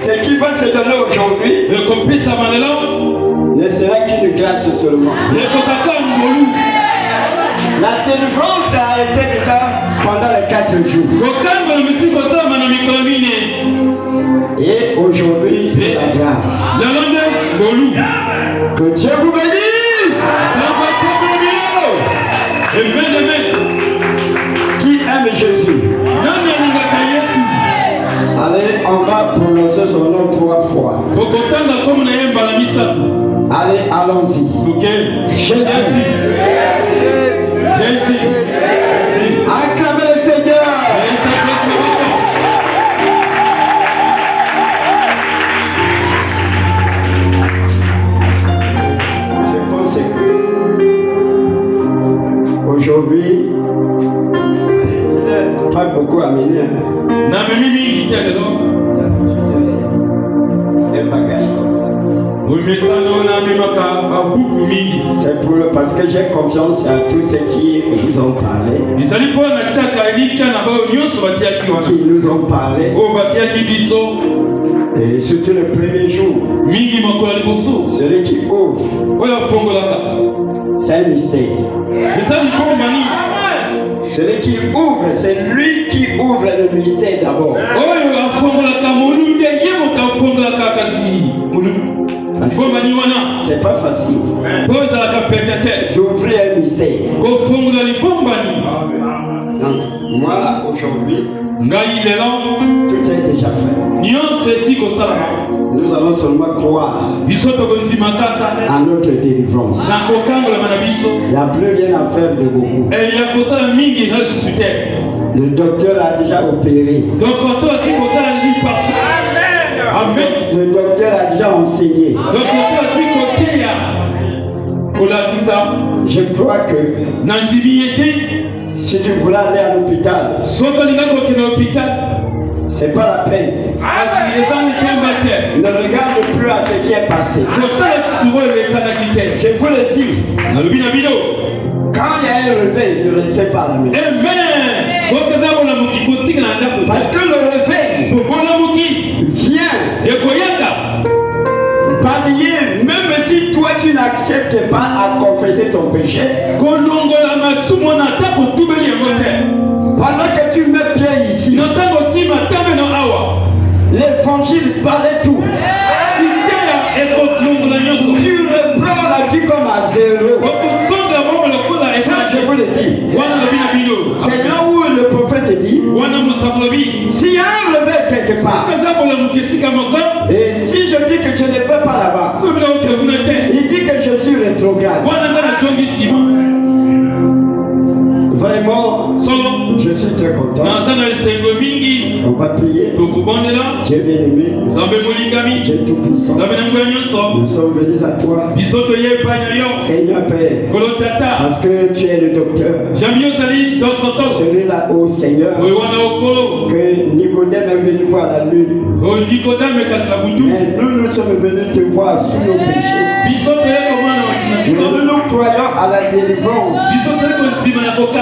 Ce qui va se donner aujourd'hui ne sera qu'une grâce seulement. La délivrance a été déjà pendant les 4 jours. Et aujourd'hui, c'est la grâce. Que Dieu vous bénisse. Qui aime Jésus? Allez, on va prononcer son nom 3 fois. Allez, allons-y. Jésus. Jésus. Acclamez le Seigneur. Je pense que aujourd'hui, il n'est pas beaucoup amené. Un bagage comme ça. C'est parce que j'ai confiance à tous ceux qui vous ont parlé. Qui nous ont parlé. Et surtout le premier jour. Celui qui ouvre. C'est un mystère. Celui qui ouvre, c'est lui qui ouvre le mystère d'abord. C'est pas facile d'ouvrir un mystère. Donc, moi aujourd'hui, tout est déjà fait. Nous allons seulement croire à notre délivrance. Il n'y a plus rien à faire de beaucoup. Le docteur a déjà opéré. Le docteur a déjà enseigné. Je crois que si tu voulais aller à l'hôpital, c'est pas la peine. Ne regarde plus à ce qui est passé. Je vous le dis. Quand il y a un réveil, ne restez pas à la maison. Parce que le réveil vient pallier, même si toi tu n'acceptes pas à confesser ton péché. Pendant que tu mets pied ici, l'évangile parlait tout. Tu reprends la vie comme à zéro. Ça, je vous le dis. C'est là où le prophète dit, s'il y a un réveil quelque part, et si je dis que je ne vais pas là-bas, il dit que je suis rétrograde. Vraiment, je suis très content. On va prier. Dieu bien-aimé, Dieu tout-puissant, nous sommes venus à toi, Seigneur Père, parce que tu es le docteur. Celui-là, ô Seigneur, que Nicodème est venu voir la lune. Mais nous sommes venus te voir sous nos péchés. Nous croyons à la délivrance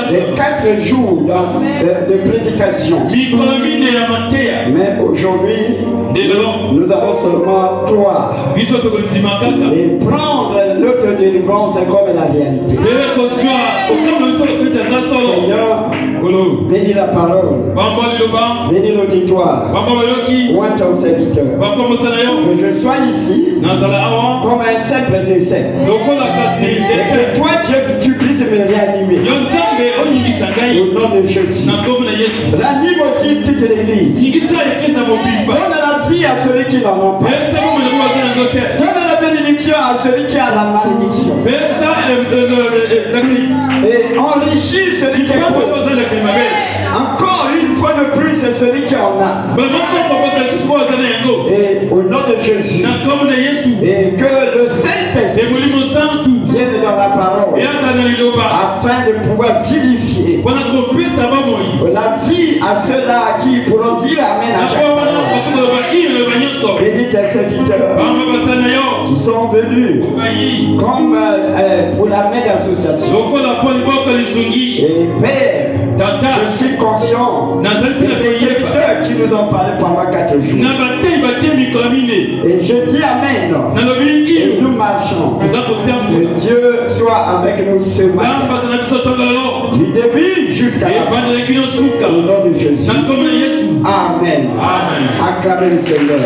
des 4 jours de prédication. Mais aujourd'hui, nous allons seulement croire et prendre notre délivrance comme la réalité. Seigneur, bénis la parole, bénis l'auditoire, moi ton serviteur, que je sois ici comme un simple décès. Et que toi, Dieu, tu puisses me réanimer. Au nom de Jésus. Ranime aussi toute l'église. Donne la vie à celui qui n'en a pas. Donne la bénédiction à celui qui a la malédiction. Et enrichis celui qui est pauvre. Encore une fois de plus, c'est celui qui en a. Et au nom de Jésus. Et que le Saint-Esprit vienne dans la parole afin de pouvoir vivifier la vie à ceux-là qui pourront dire Amen à chaque parole. Bénis tes serviteurs qui sont venus comme pour la main d'association. Et Père, je suis conscient des serviteurs qui nous ont parlé pendant 4 jours. Et je dis Amen. Et nous marchons. Que Dieu soit avec nous ce matin. Du début jusqu'à la fin. Au nom de Jésus. Amen. Acclamez le Seigneur.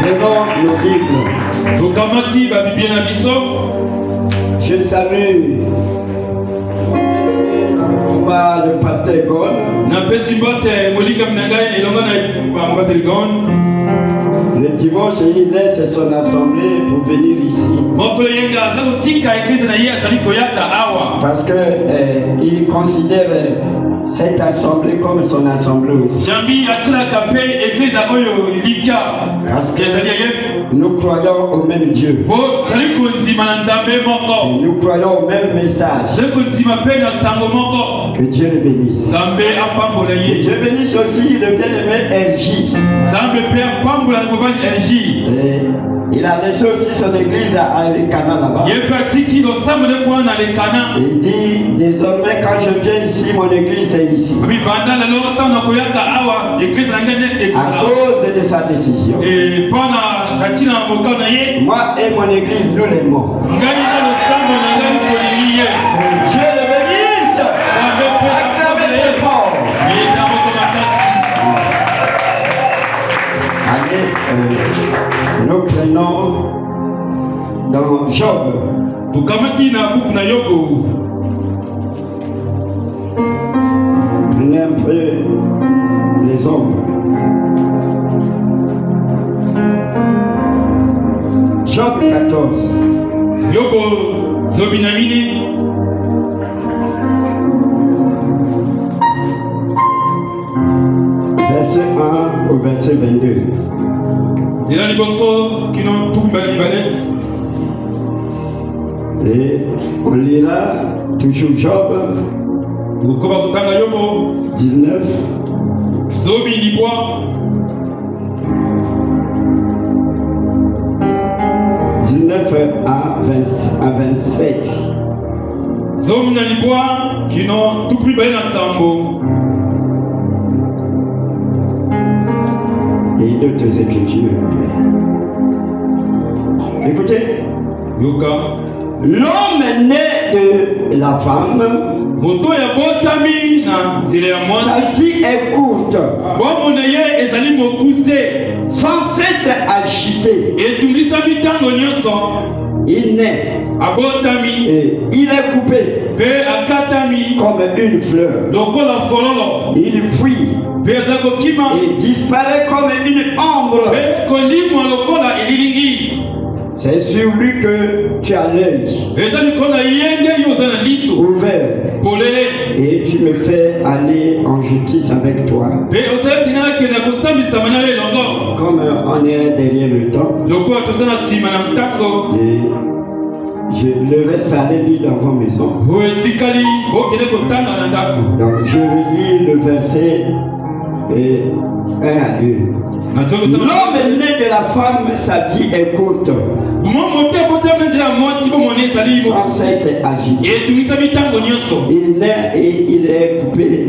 Prenons nos Bibles. Je salue le pasteur Gon. Le dimanche, il laisse son assemblée pour venir ici. Parce qu'il considère cette assemblée comme son assemblée aussi. Parce que nous croyons au même Dieu. Et nous croyons au même message. Que Dieu le bénisse. Que Dieu bénisse aussi le bien-aimé RJ. Il a laissé aussi son église à Alicana là-bas. Il dit, désormais quand je viens ici, mon église est ici. À cause de sa décision. Moi et mon église, nous l'aimons. Dieu le bénisse. Acclamez très fort. Allez, nous prenons dans Job. Prenez un peu les ombres. Job 14. Verset 1 au verset 22. Et on lira toujours Job 19. 19 à 27. Et d'autres écritures. Écoutez. L'homme né de la femme, sa vie est courte, sans cesse agité. Il naît et il est coupé comme une fleur. Il fuit et disparaît comme une ombre. C'est sur lui que tu as l'œil ouvert et tu me fais aller en justice avec toi. Comme on est derrière le temps, et je le reste aller lire dans vos maisons. Donc je relis le verset 1 à 2. L'homme né de la femme, sa vie est courte. Sans cesse agité. Il naît et il est coupé.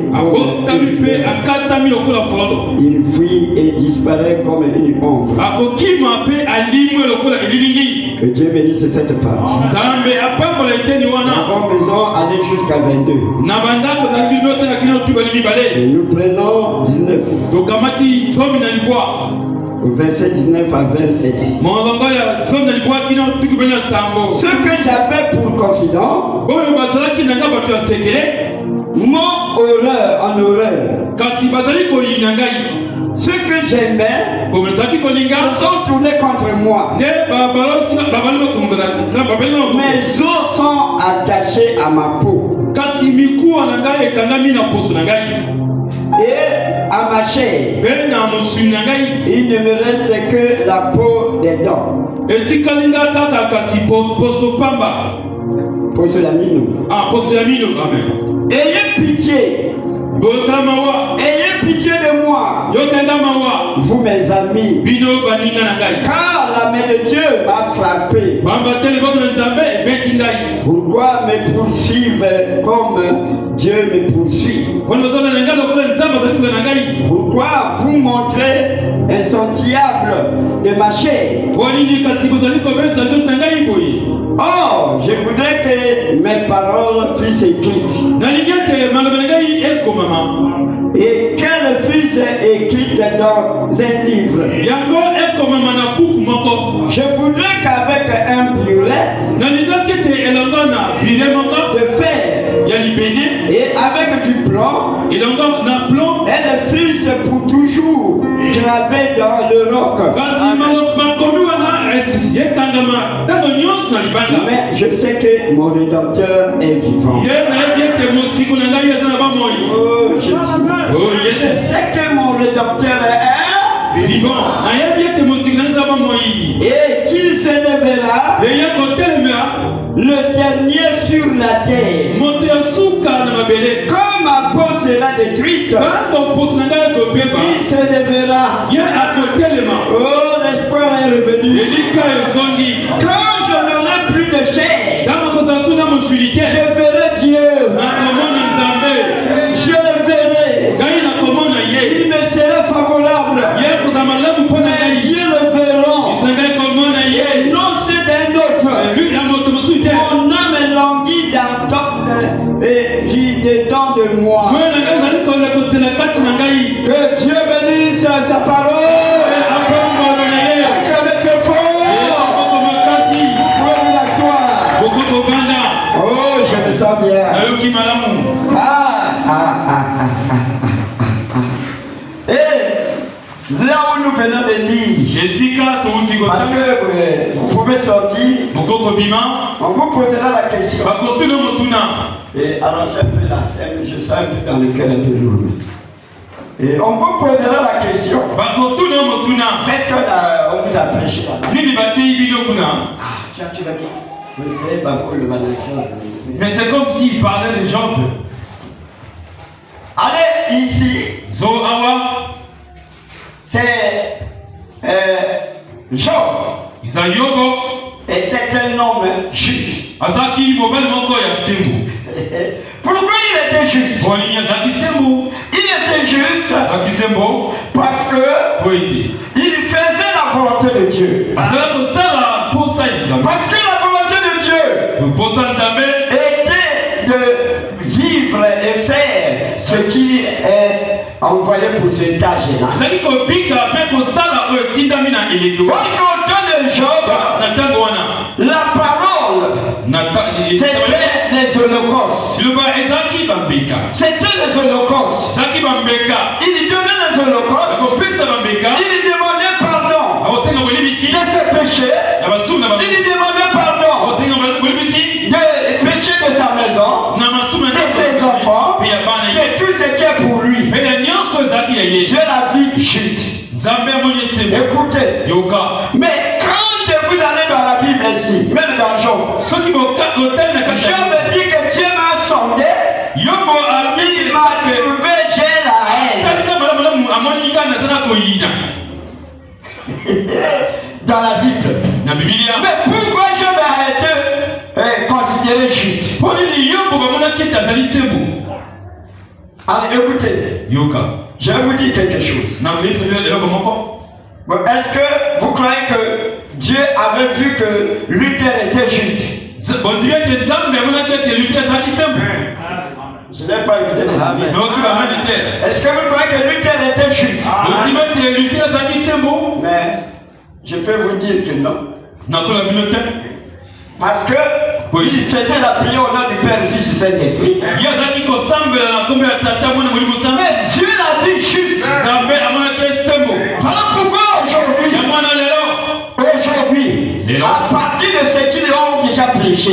Il fuit et disparaît comme une ombre. Que Dieu bénisse cette partie. Dans vos maisons, allez jusqu'à 22. Et nous prenons 19. Au verset 19 à 27. Ce que j'avais pour confident, mon horreur en horreur. Ce que j'aimais, se sont tournés contre moi. Mes os sont attachés à ma peau. Et à ma chair, il ne me reste que la peau des dents. Ayez pitié. Ayez pitié de moi. vous mes amis, car la main de Dieu m'a frappé. Pourquoi me poursuivre comme Dieu me poursuit? Pourquoi vous montrez insatiable de ma chair? Oh, je voudrais que mes paroles fussent écrites. Et qu'elles fussent écrites dans un livre. Je voudrais qu'avec un buret de fer et avec du plomb, elles fussent pour toujours gravées dans le roc. Mais je sais que mon Rédempteur est vivant. Oh, je sais que mon Rédempteur est vivant. Et qu'il s'élèvera le dernier sur la terre. Comme ma peau sera détruite, il s'élèvera. Oh, l'espoir est revenu. Quand je n'aurai plus de chair, je verrai Dieu. Je le verrai. Il me sera favorable. Mes yeux le verront. Et non c'est d'un autre. Mon âme languit dedans de moi. Que Dieu bénisse sa parole. Oh, je me sens bien. Et là où nous venons de lire, parce que vous pouvez sortir, on vous posera la question. Et alors j'ai un peu la scène, je sens un peu dans le cœur un peu lourd. Et on vous posera la question. Est-ce qu'on vous a prêché là? Tu vas dire. Mais c'est comme s'il parlait de Job. Allez ici. C'est Job. Était un homme juste. Pourquoi il était juste? Il était juste parce que il faisait la volonté de Dieu. Parce que la volonté de Dieu était de vivre et faire ce qui est envoyé pour cette tâche-là. Au temps de Job, la parole, c'était les holocaustes. C'était les holocaustes. Il donnait les holocaustes. Il demandait pardon de ses péchés. Il demandait pardon des péchés de sa maison, de ses enfants, de tout ce qui est pour lui. Je la vis juste. Écoutez, mais quand vous allez dans la Bible ici, même dans Job, Job dit que Dieu m'a sondé, il m'a trouvé, j'ai la haine. Dans la Bible. Mais pourquoi Job a été considéré juste? Allez, écoutez. Je vais vous dire quelque chose. Bon, est-ce que vous croyez que Dieu avait vu que Luther était juste? Je n'ai pas écouté. Est-ce que vous croyez que Luther était juste? Mais je peux vous dire que non. Parce que il faisait la prière au nom du Père, du Fils et du Saint-Esprit. Mais Dieu l'a dit juste. Voilà pourquoi aujourd'hui, à partir de ce qu'ils ont déjà prêché,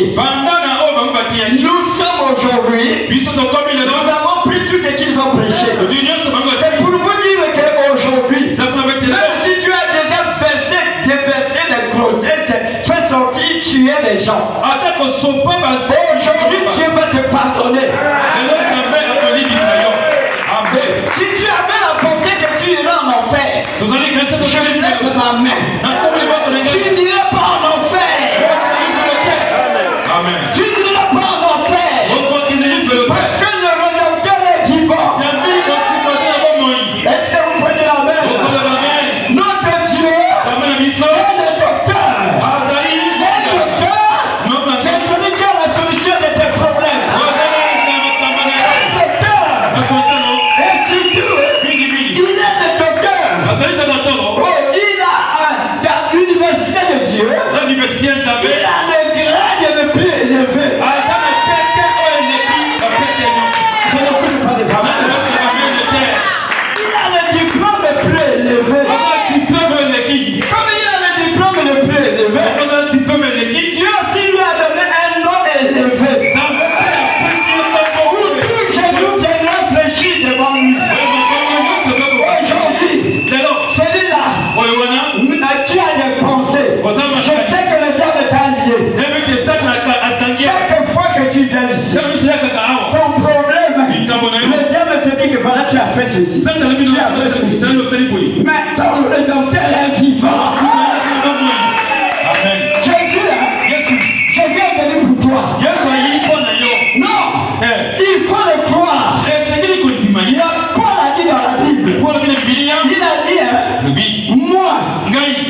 nous sommes aujourd'hui, nous avons pris tout ce qu'ils ont prêché. C'est pour vous dire qu'aujourd'hui, même si tu as déjà versé des versets de grossesse, fais sortir, tuer les gens. Aujourd'hui, Dieu va te pardonner. Si tu avais la pensée que tu iras ceci. Tu as fait ceci. Mais ton rédempteur est vivant. Amen. Jésus est venu pour toi. Non, il faut le croire. Il y a Paul a dit dans la Bible. Il a dit, moi,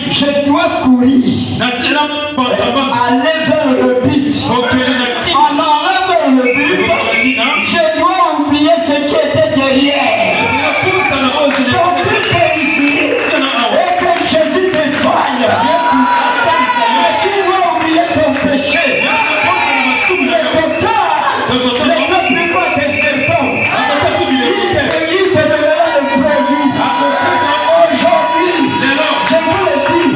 je dois courir. Aller vers le but. En allant vers le but, je dois oublier ce qui était derrière. Ton but est ici. Et que Jésus te soigne. Mais tu dois oublier ton péché. Le docteur prévoit tes symptômes. Il te donnera le produit. Aujourd'hui, je vous le dis,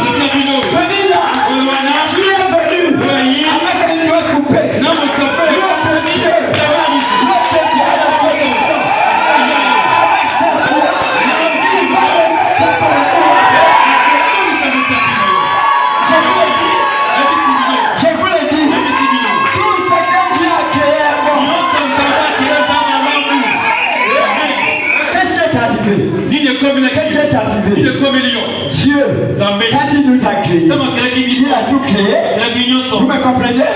celui-là qui est venu avec une doigt coupée, notre Dieu a la solution. Avec ta foi, il va le mettre par terre. Je vous le dis, tout ce que Dieu a créé est bon. Qu'est-ce qui est arrivé? Qu'est-ce qui est arrivé? Dieu, quand il nous a créés, il a tout créé. Vous me comprenez?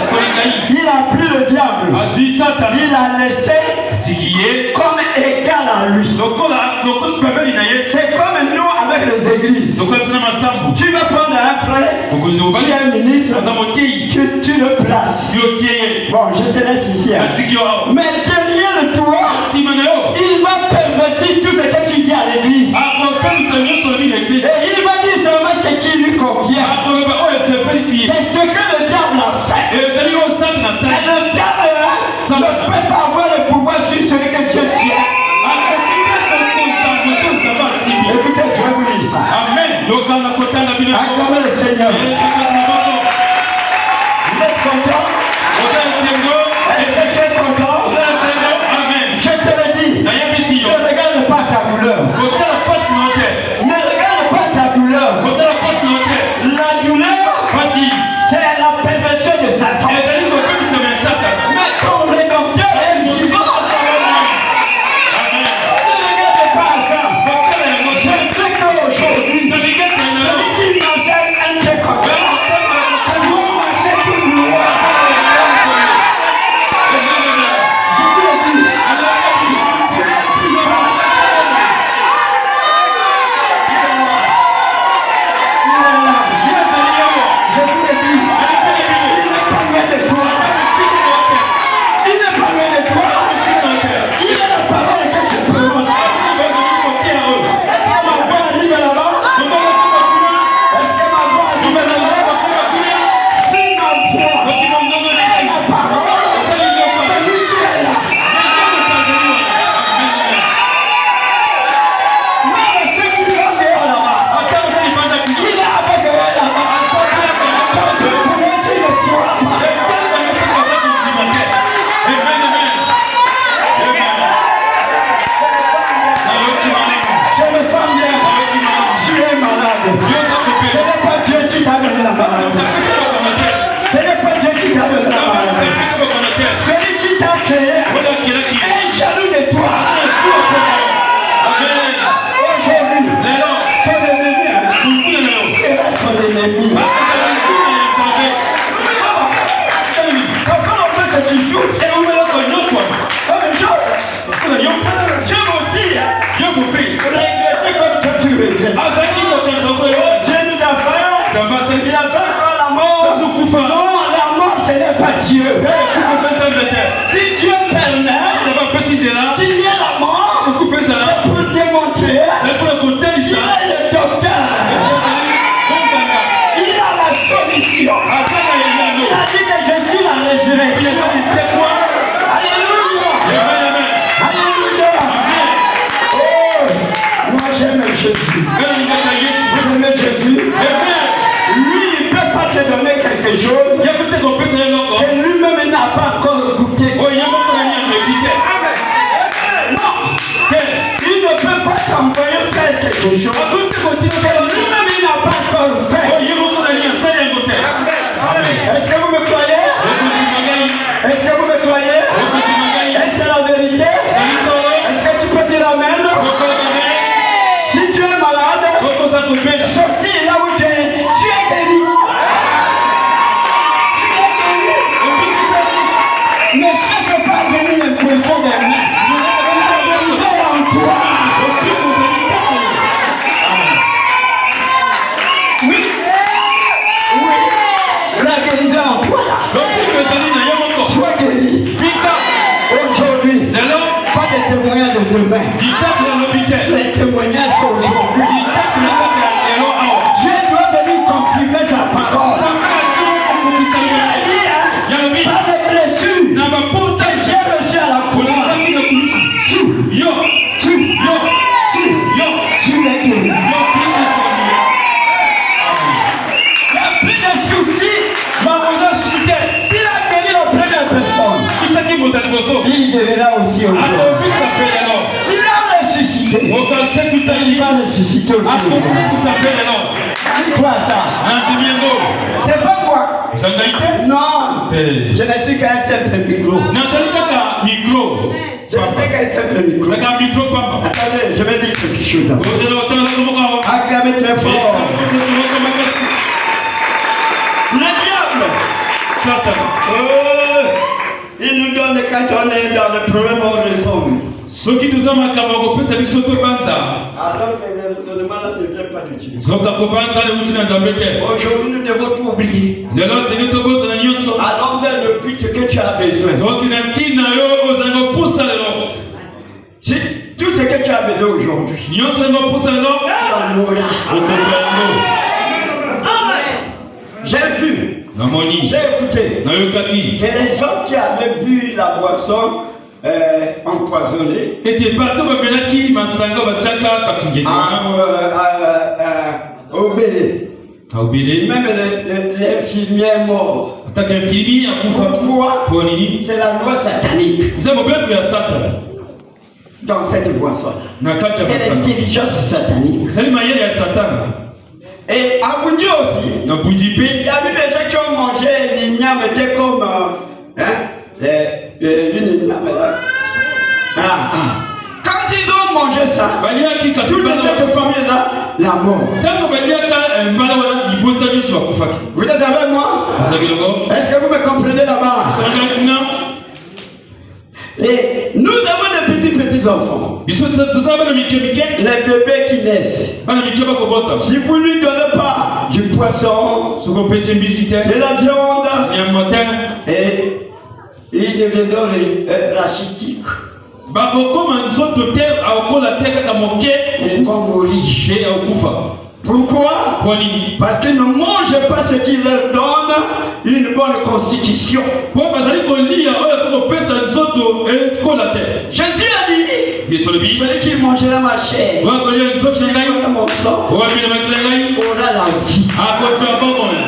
Il a pris le diable. Il a laissé comme égal à lui. C'est comme nous avec les églises. Tu vas prendre un frère qui est ministre, tu le places. Bon, je te laisse ici. Mais derrière toi, il va pervertir tout ce que tu dis à l'église. Et il va dire seulement ce qui lui convient. C'est ce que le diable a fait. Et le diable ne peut pas avoir le pouvoir sur celui que Dieu tient. Écoutez, je vais vous dire ça. Acclamez le Seigneur. Vous êtes content? Est-ce que tu es content? Je te le dis. Ne regarde pas ta douleur. Ne regarde pas ta douleur. La douleur, c'est la perversion de Satan. Mais ton rédempteur est vivant. Ne regarde pas ça. Je sais qu'aujourd'hui, celui qui m'enseigne un peu comme ça, doit marcher tout droit. Je te le dis. Tu es vivant. Je vous le dis. Il n'est pas loin de toi. Il n'est pas loin de toi. Il est la parole que je prononce. Est-ce que ma voix arrive là-bas? Est-ce que ma voix arrive là-bas? Si ma voix est la parole, celui qui est là. Même ceux qui sont dehors là-bas, il est avec eux là-bas. Ton Dieu pourrait aussi ne pourra pas. Je me sens bien. Tu es malade. Ce n'est pas Dieu qui t'a donné la maladie. Ce n'est pas Dieu qui t'a donné la maladie. Celui qui t'a créé est jaloux de toi. Aujourd'hui, ton ennemi sera son ennemi. Comment on peut que tu souffres? Comme une chose. Dieu aussi, regretter comme toi tu regrettes. Dieu nous a fait. Il a fait quoi la mort? Non, la mort ce n'est pas Dieu. Si Dieu permet qu'il y ait la mort, c'est pour démontrer qu'il est le docteur. Il a la solution. Il a dit que je suis la résurrection. Alléluia. Alléluia. Oh, moi j'aime Jésus. Vous aimez Jésus? Lui, il ne peut pas te donner quelque chose que lui-même n'a pas encore goûté. Non, il ne peut pas t'envoyer faire quelque chose que lui-même n'a pas encore fait. Est-ce que vous me croyez? Est-ce que vous me croyez? Est-ce que c'est la vérité? Est-ce que tu peux dire amen? sorti là où tu es guéri. Tu es guéri. Mais ça ne peut pas donner l'impression des mains. La guérison est en toi. Oui. La guérison est en toi. Sois guéri. Aujourd'hui. Pas de témoignages de demain. Les témoignages sont aujourd'hui. Dieu doit venir confirmer sa parole. Pas de blessures que j'ai reçu à la couleur. Tu es guéri. Il n'y a plus de soucis. S'il a guéri la première personne, il guérira aussi aujourd'hui. S'il a ressuscité, il va ressusciter aussi aujourd'hui. Dis-toi ça. C'est pas moi. Non. Je ne suis qu'un simple micro. Je ne suis qu'un simple micro. Attendez, je vais dire quelque chose. Acclamez très fort. Le diable, il nous donne quand on est dans le problème, on résout. Soki tuzama kama kopesa biso to banza. Alors que le raisonnement ne vient pas de Dieu. Zoka ko banza le mutina nzambete. Aujourd'hui nous devons tout oublier. Lelo senge to boza na nyoso. Allons vers le but que tu as besoin. Donc na tina yo ozango pusa lelo. Si tout ce que tu as besoin aujourd'hui. Nyoso ngo pusa lelo. J'ai vu. J'ai écouté. Que les hommes qui avaient bu la boisson empoisonné. Était partout qui masanga bachaka kasingeni. Au Bélé. Même l'infirmier mort. Pourquoi? C'est la loi satanique. Dans cette boisson-là. C'est l'intelligence satanique. Et à Boudji aussi. Il y a eu des gens qui ont mangé l'igname, était comme une igname là. Quand ils ont mangé ça, toute cette famille-là, la mort. Vous êtes avec moi? Est-ce que vous me comprenez là-bas? Et nous avons des petits enfants. Les bébés qui naissent. Si vous ne lui donnez pas du poisson, de la viande, et ils deviendront rachitiques. Ils vont mourir. Pourquoi? Parce qu'ils ne mangent pas ce qui leur donne une bonne constitution. Jésus a dit, celui qui mangera ma chair, mon sang, aura la vie,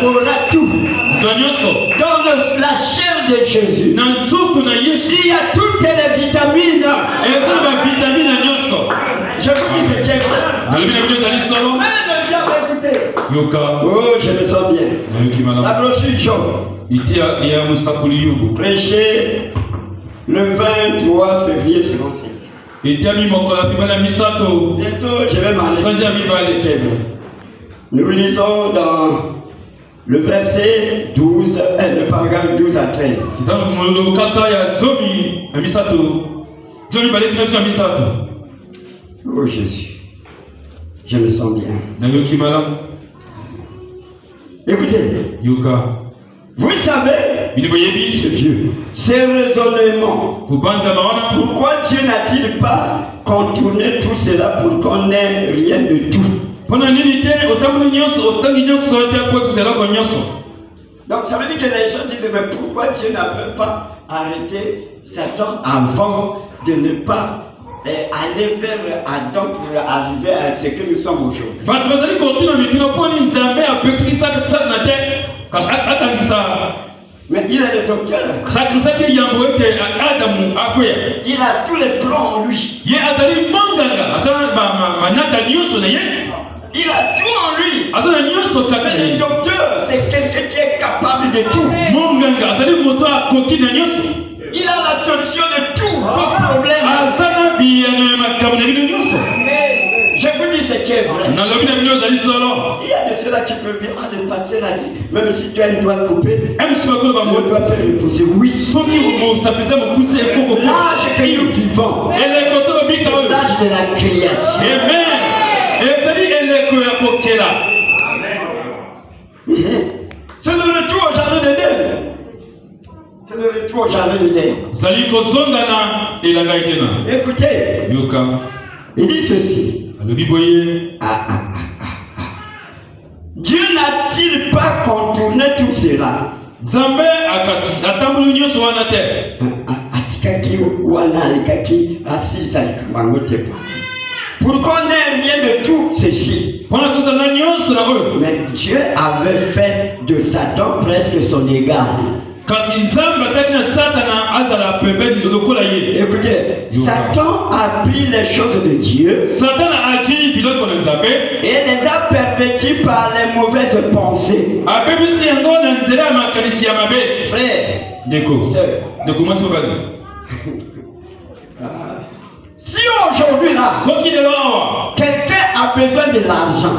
aura tout. Dans la chair de Jésus, il y a toutes les vitamines. Je vous dis ce qui est vrai. Oh, je me sens bien. La brochure jaune. Prêché le 23 février 55. Bientôt, je vais m'arrêter. Nous lisons dans le verset 12, le paragraphe 12 à 13. Oh Jésus, je me sens bien. Écoutez, vous savez, ce Dieu, ces raisonnements, pourquoi Dieu n'a-t-il pas contourné tout cela pour qu'on n'ait rien de tout? Donc ça veut dire que les gens disent, mais pourquoi Dieu n'avait pas arrêté Satan avant de ne pas aller vers Adam pour arriver à ce que nous sommes aujourd'hui? Mais il a le docteur. Il a tous les plans en lui. Il a tout en lui. C'est le docteur, c'est quelqu'un qui est capable de tout. Il a la solution de tous vos problèmes. Je vous dis ce qui est c'est vrai. Il y a de ceux-là qui peuvent dire, ah, le pasteur a dit, même si tu as une doigt coupée, le doigt peut repousser. Oui. L'âge que nous vivons, c'est l'âge de la création. Amen. C'est le retour au jardin d'Éden. C'est le retour au jardin d'Éden. Écoutez, il dit ceci. Dieu n'a-t-il pas contourné tout cela? Pour qu'on n'ait rien de tout ceci. Mais Dieu avait fait de Satan presque son égal. Écoutez, Satan a pris les choses de Dieu et les a perverties par les mauvaises pensées. Frère, sœur, si aujourd'hui là, quelqu'un a besoin de l'argent,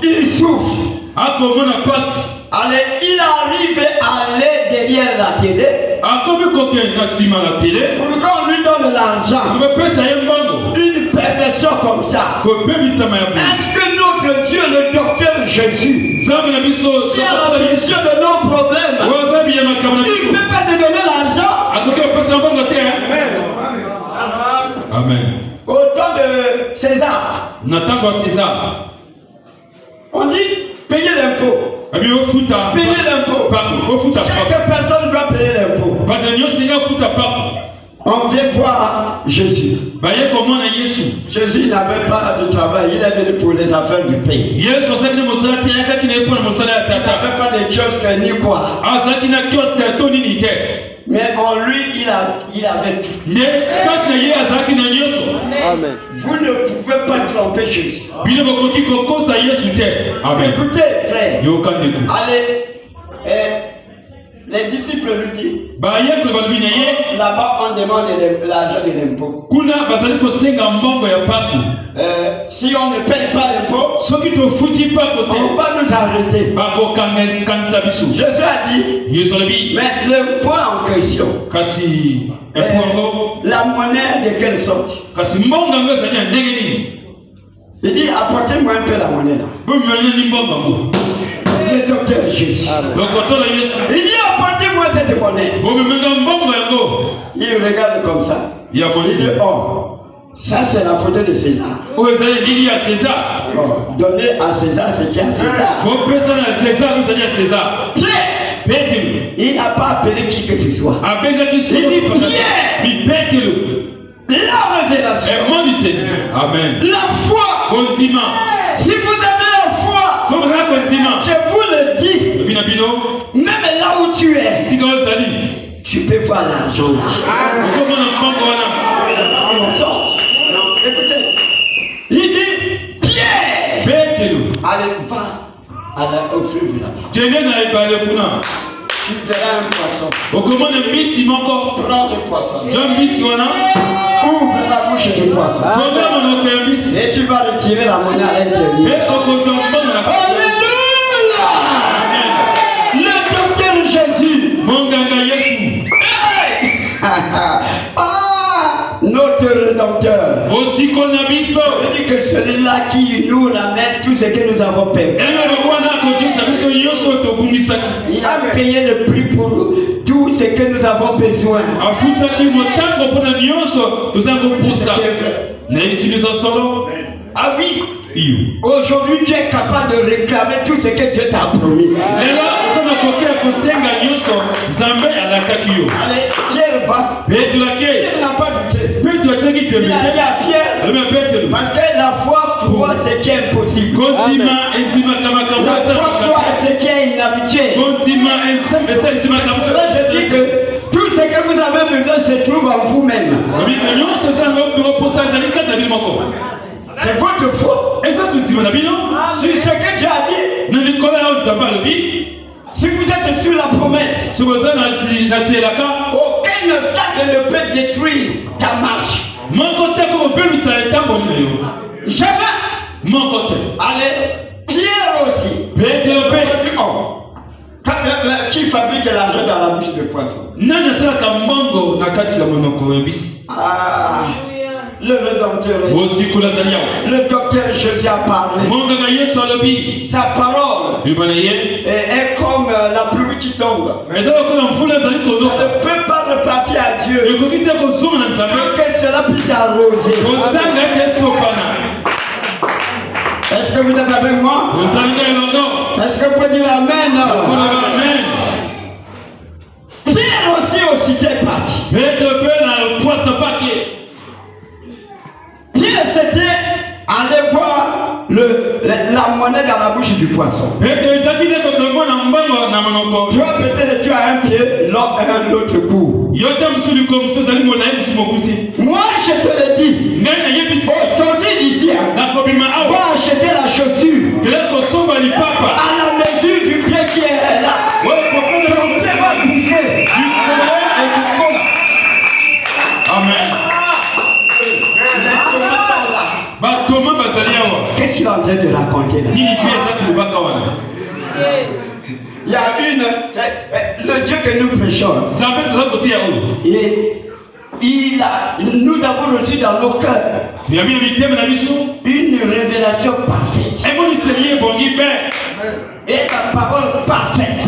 il souffre. Allez, il arrive à aller derrière la télé pour qu'on lui donne l'argent. Une perversion comme ça. Est-ce que notre Dieu, le docteur Jésus, qui a la solution de nos problèmes, il ne peut pas te donner l'argent? Amen. Au temps de César, on dit payer l'impôt. Payer l'impôt. Chaque personne doit payer l'impôt. On vient voir Jésus. Jésus n'avait pas de travail, il est venu pour les affaires du pays. Il n'avait pas de kiosque ni quoi. Mais en lui, il avait tout. Amen. Vous ne pouvez pas tromper Jésus. Écoutez, frère. Allez, les disciples lui disent, là-bas on demande l'argent de l'impôt. Si on ne paye pas l'impôt, on va nous arrêter. Jésus a dit, mais le point en question, la monnaie de quelle sorte? Il dit, apportez-moi un peu la monnaie là. Le docteur Jésus. Il dit, apportez-moi cette monnaie. Il regarde comme ça. Il dit, oh, ça c'est la photo de César. Oh, donnez à César ce qu'il y a à César. Pierre, il n'a pas appelé qui que ce soit. Il dit, Pierre, la révélation. Amen. La foi. Si vous avez la foi, je vous le dis, même là où tu es, tu peux voir l'argent là. Écoutez, il dit, Pierre, allez, va au fleuve là. Tu verras un poisson. Prends le poisson. Ouvre la bouche du poisson. Et tu vas retirer la monnaie à l'intérieur. Alléluia! Le docteur Jésus. Notre rédempteur. Il dit que celui-là qui nous ramène tout ce que nous avons perdu. Il a payé le prix pour tout ce que nous avons besoin. Ah oui. Aujourd'hui tu es capable de réclamer tout ce que Dieu t'a promis. Allez, Pierre va. Pierre n'a pas douté. Il a dit à Pierre, parce que la foi croit ce qui est impossible. La foi croit ce qui est inhabitué. Cela je dis que tout ce que vous avez besoin se trouve en vous-même. C'est votre foi. Sur ce que Dieu a dit. Si vous êtes sur la promesse, aucun obstacle ne peut détruire ta marche. Jamais. Mon côté. Allez, Pierre aussi. Petro pe. Qui fabrique l'argent dans la bouche de poisson? Nani asalaka mbongo na kati ya monoko ya mbisi? Ah, le Rédempteur. Le docteur Jésus a parlé. Sa parole est comme la pluie qui tombe. Ça ne peut pas repartir à Dieu. Que cela puisse arroser. Est-ce que vous êtes avec moi? Est-ce que vous pouvez dire Amen? Pierre aussi était parti. Pierre s'était allé voir la monnaie dans la bouche du poisson. Tu vois, peut-être tu as un pied, un autre coup. Moi je te le dis, au sortir d'ici, va acheter la chaussure à la mesure du pied qui est là. Ton pied va pousser. Amen. Qu'est-ce qu'il est en train de raconter là? Il y a le Dieu que nous prêchons. Nous avons reçu dans nos cœurs une révélation parfaite. Et la parole parfaite.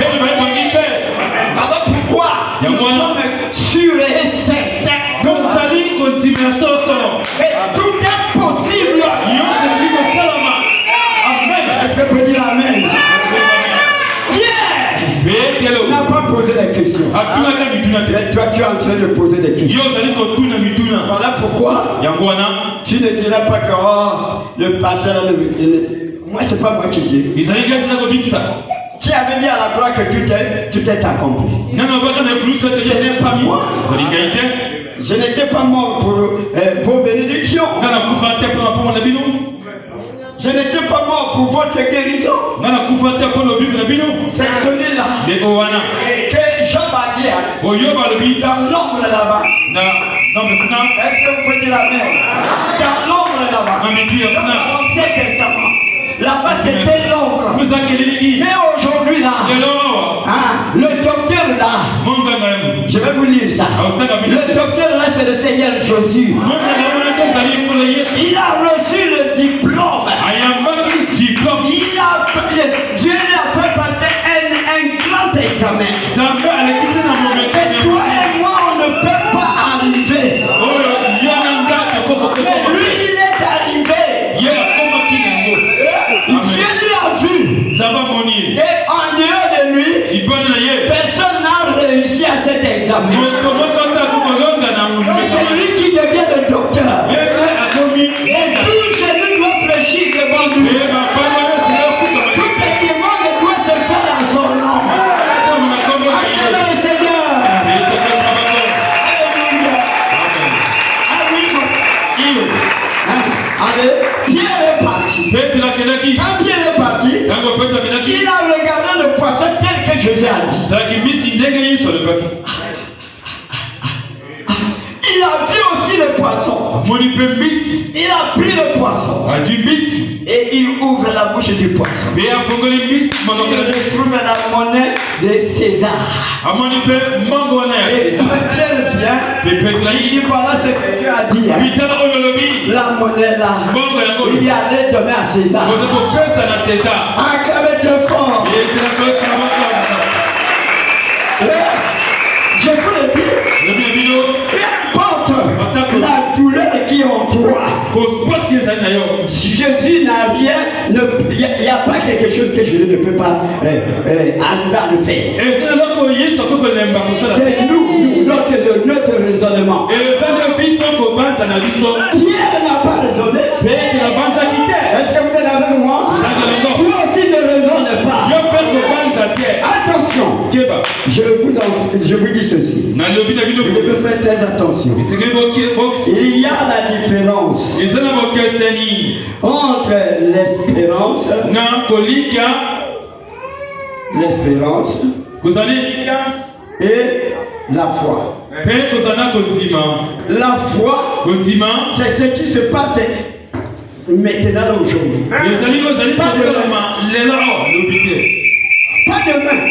Alors pourquoi nous sommes sûrs et certains? Et tout est possible. Est-ce que tu peux dire Amen? Pierre n'a pas posé la question. Mais toi tu es en train de poser des questions. Voilà pourquoi tu ne diras pas que le pasteur moi c'est pas moi qui dis. Qui avait dit à la croix que tout est accompli. Ce n'est pas moi. Je n'étais pas mort pour vos bénédictions. Je n'étais pas mort pour votre guérison. C'est celui-là que Job a dit dans l'ombre là-bas. Est-ce que vous pouvez dire Amen? Dans l'ombre là-bas. Dans l'Ancien Testament. Là-bas c'était l'ombre. Mais aujourd'hui là, le docteur là, je vais vous lire ça. Le docteur là c'est le Seigneur Jésus. Il a reçu le diplôme. Dieu lui a fait passer un grand examen. Et toi et moi on ne peut pas arriver. Mais lui il est arrivé. Dieu lui a vu. Et en dehors de lui, personne n'a réussi à cet examen. Donc c'est lui qui devient le docteur. Et tout genou doit fléchir devant lui. Tout le monde doit se faire à son nom. Acclamez le Seigneur. Allez, Pierre est parti. Quand Pierre est parti, il a regardé le poisson tel que Jésus a dit. Il a vu aussi le poisson. Il a pris le poisson. Et il ouvre la bouche du poisson. Il retrouve la monnaie de César. Et Pierre vient. Il dit voilà ce que Dieu a dit. La monnaie là. Il y allait donner à César. Acclamez très fort. Je vous le dis. Peu importe la douleur qui est en toi. Jésus n'a rien. Il n'y a pas quelque chose que Jésus ne peut pas arriver à le faire. C'est nous, notre raisonnement. Pierre n'a pas raisonné. Est-ce que vous êtes avec moi? Toi aussi ne raisonne pas. Attention. Je vous dis ceci. Vous devez faire très attention. Il y a la différence entre l'espérance et la foi. La foi, c'est ce qui se passe maintenant aujourd'hui. Pas demain.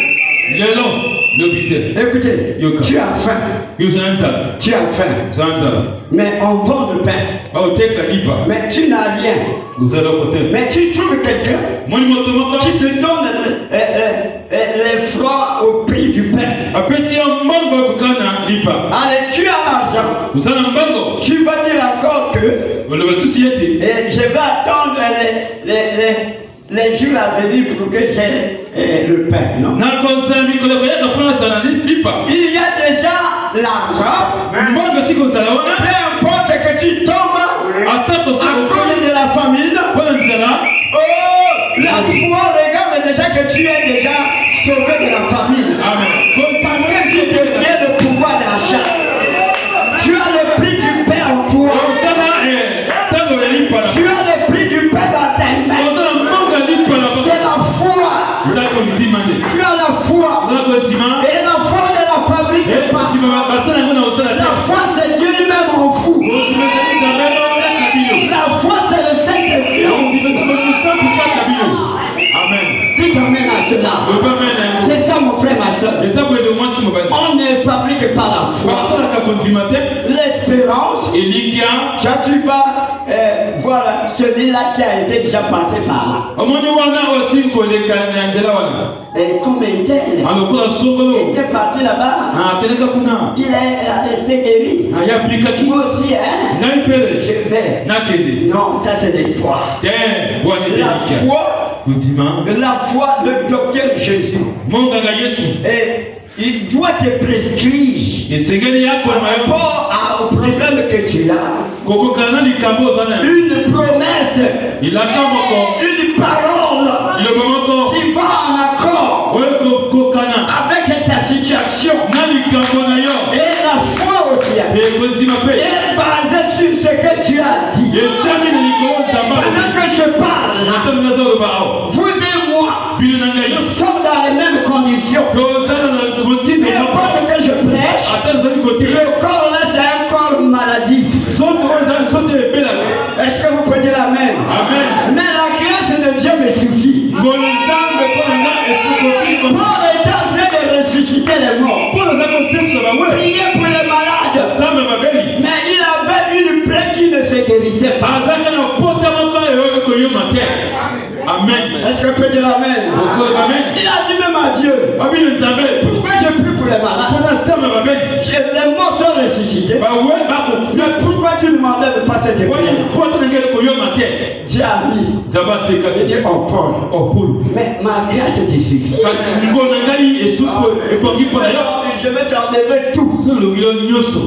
Écoutez, tu as faim. Tu as faim. Mais on vend le pain. Mais tu n'as rien. Mais tu trouves quelqu'un qui te donne les francs au prix du pain. Allez, tu as l'argent. Tu vas dire encore que je vais attendre les jours à venir pour que j'ai le pain, non? Il y a déjà l'argent. Peu importe que tu tombes à cause de la famine. Oh, la foi, regarde déjà que tu es déjà sauvé de la famine. Amen. Parce que tu détiens le pouvoir d'achat. Tu as le prix du pain en toi. Tu as le prix du pain dans tes mains. C'est la foi. Tu as la foi. Et la foi ne la fabrique pas. La foi c'est Dieu lui-même en fou. La foi c'est le Saint-Esprit. Amen. Dites amen à cela. C'est ça mon frère, ma soeur. On ne fabrique pas la foi. L'espérance. Quand tu vas voir celui-là qui a été déjà passé par là. Et comme était parti là-bas, il a été guéri. Moi aussi, hein? Je vais. Non, ça c'est l'espoir. La foi, le docteur Jésus. Et il doit te prescrire par rapport au problème que tu as. Une promesse, une parole qui va en accord avec ta situation. Et la foi aussi est basée sur ce que tu as dit. Pendant que je parle, vous et moi, nous sommes dans les mêmes conditions. Peu importe que je prêche, le corps là c'est un corps maladif. Est-ce que vous pouvez dire amen? Amen. Mais la grâce de Dieu me suffit. Paul est en train de ressusciter les morts. Prier pour les malades. Mais il avait une plaie qui ne se guérissait pas. Amen. Est-ce que je peux dire amen? Il a dit même à Dieu. Pourquoi je prie pour les malades? Les morts sont ressuscités. Mais pourquoi tu ne m'enlèves pas cette plaie? Dieu a mis. Il dit oh Paul. Mais ma grâce te suffit. Je vais t'enlever tout.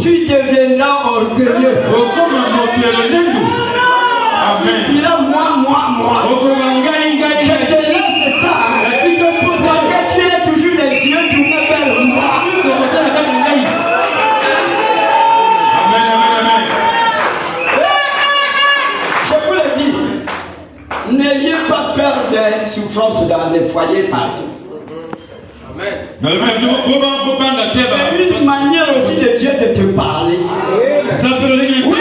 Tu deviendras orgueilleux. Amen. Tu diras moi. Je te laisse ça. Parce que tu es toujours les yeux tournés vers moi. Amen. Je vous le dis. N'ayez pas peur des souffrances dans les foyers partout. Amen. C'est une manière aussi de Dieu de te parler. Oui.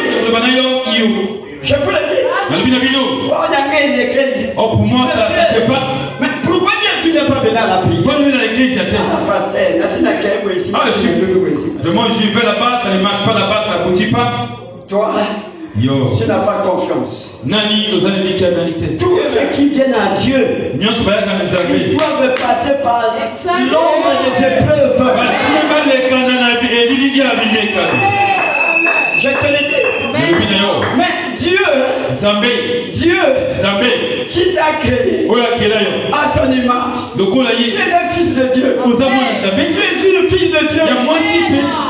Je vous le dis. Oh, pour moi, ça se passe. Mais pourquoi tu n'es pas venu à la prière? Moi, j'y vais là-bas, ça ne marche pas là-bas, ça ne aboutit pas. Toi, tu n'as pas confiance. Tous ceux qui viennent à Dieu, ils doivent passer par l'ombre des épreuves. Je te le dis. Mais Dieu qui t'a créé à son image. Tu es un fils de Dieu. Tu es une fille de Dieu.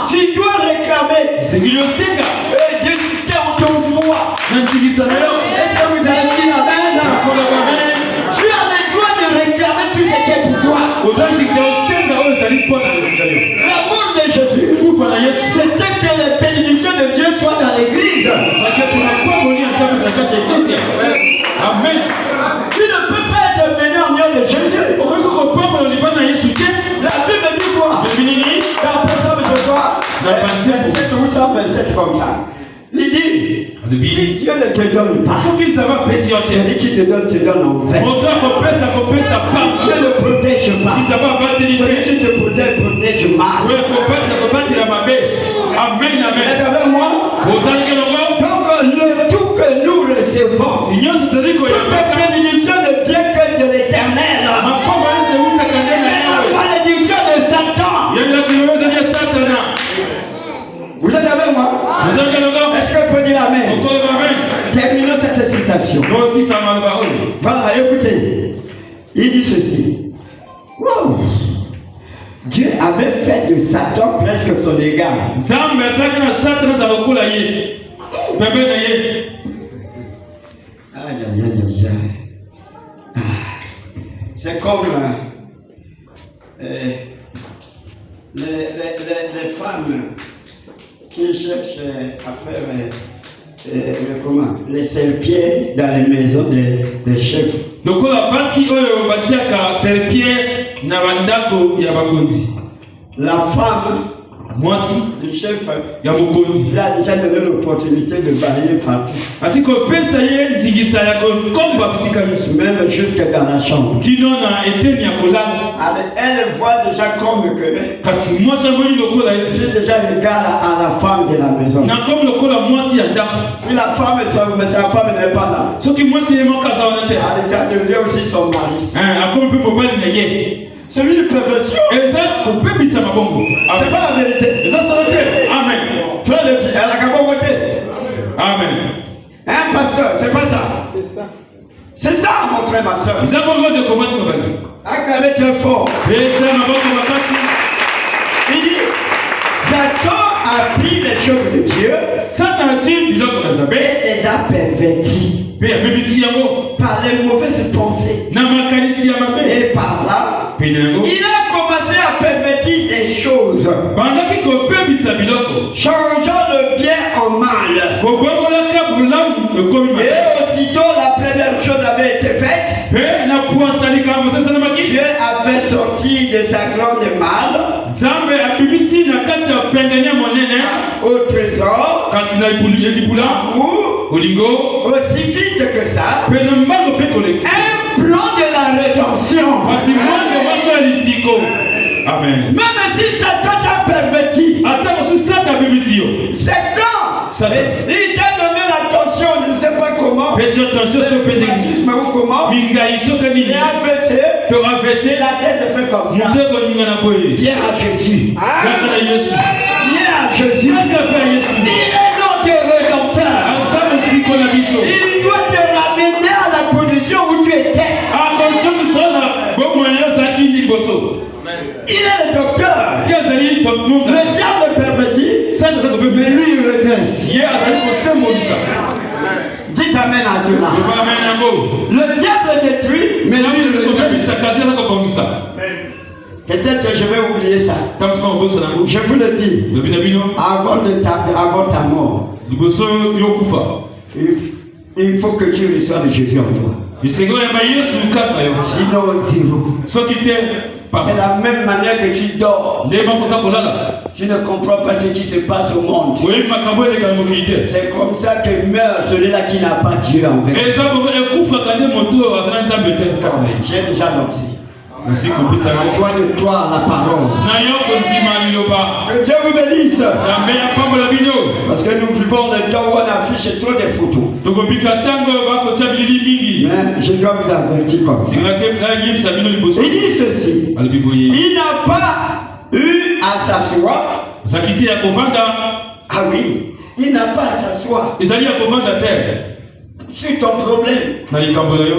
Tu dois réclamer. Dieu t'es en ton droit. Est-ce que vous avez dit amen? Tu as le droit de réclamer tout ce qui est pour toi. L'amour de Jésus, c'était que les bénédictions de Dieu soient dans l'église. Amen. Tu ne peux pas être béni en nom de Jésus. La Bible dit quoi? Dans Psaume 27 comme ça. Il dit, si Dieu ne te donne pas, celui qui te donne en vain. Dieu ne protège pas. Celui qui te protège mal. Amen, amen. Êtes avec moi? Donc le tout que nous recevons, toute bénédiction ne vient que de l'Éternel. La malédiction de Satan. Vous êtes avec moi? Est-ce que vous pouvez dire amen? Terminons cette citation. Voilà, écoutez. Il dit ceci. Wow. Dieu avait fait de Satan presque son égal. C'est comme les femmes qui cherchent à faire les serpillères dans les maisons des chefs. La femme du chef lui a déjà donné l'opportunité de bailler partout. Même jusque dans la chambre. Elle voit déjà comme que c'est déjà égal à la femme de la maison. Si la femme sa femme n'est pas là, ça devient aussi son mari. C'est une perversion. C'est pas la vérité. Amen. Frère le dit, elle a qu'à voter. Amen. Hein, pasteur, c'est pas ça. C'est ça, mon frère, ma soeur. Acclamez très fort. Il dit, Satan a pris les choses de Dieu et les a perverties par les mauvaises pensées. Et par là, il a commencé à pervertir les choses, changeant le bien en mal. Et aussitôt la première chose avait été faite. Dieu a fait sortir de sa grande malle au trésor, ou aussi vite que ça, un plan de la rédemption. Amen. Même si Satan t'a perverti, Satan, il t'a donné l'attention, je ne sais pas comment, le baptisme ou comment, il a versé, la tête fait comme ça. Viens à Jésus. Viens à Jésus. Il est notre rédempteur. Il doit te ramener à la position où tu étais. Il est le docteur. Le diable pervertit, mais lui il redresse. Dites amen à cela. Le diable détruit, mais lui il redresse. Peut-être que je vais oublier ça. Je vous le dis. Avant ta mort, il faut que tu reçoives Jésus en toi. Sinon, zéro. De la même manière que tu dors, tu ne comprends pas ce qui se passe au monde. C'est comme ça que meurt celui-là qui n'a pas Dieu en vrai. J'ai déjà lancé. À toi de toi la parole. Que Dieu vous bénisse. Parce que nous vivons le temps où on affiche trop de photos. Mais je dois vous avertir comme ça. Il dit ceci. Il n'a pas eu à s'asseoir. Ah oui. Il n'a pas à s'asseoir sur ton problème.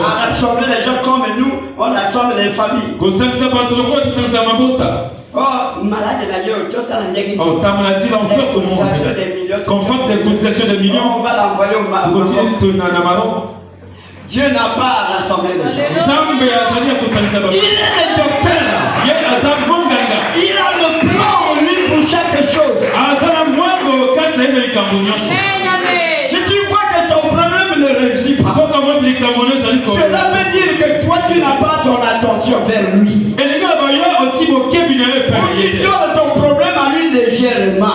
À rassembler les gens comme nous, on rassemble les familles. Oh, malade d'ailleurs, tout ça, qu'on fasse des cotisations de millions. On va l'envoyer au Maroc. Dieu n'a pas à rassembler les gens. Il est le docteur. Il a le plan en lui pour chaque chose. Si tu vois que ton problème ne réussit pas, cela veut dire que toi tu n'as pas ton attention vers lui. Ou tu donnes ton problème à lui légèrement.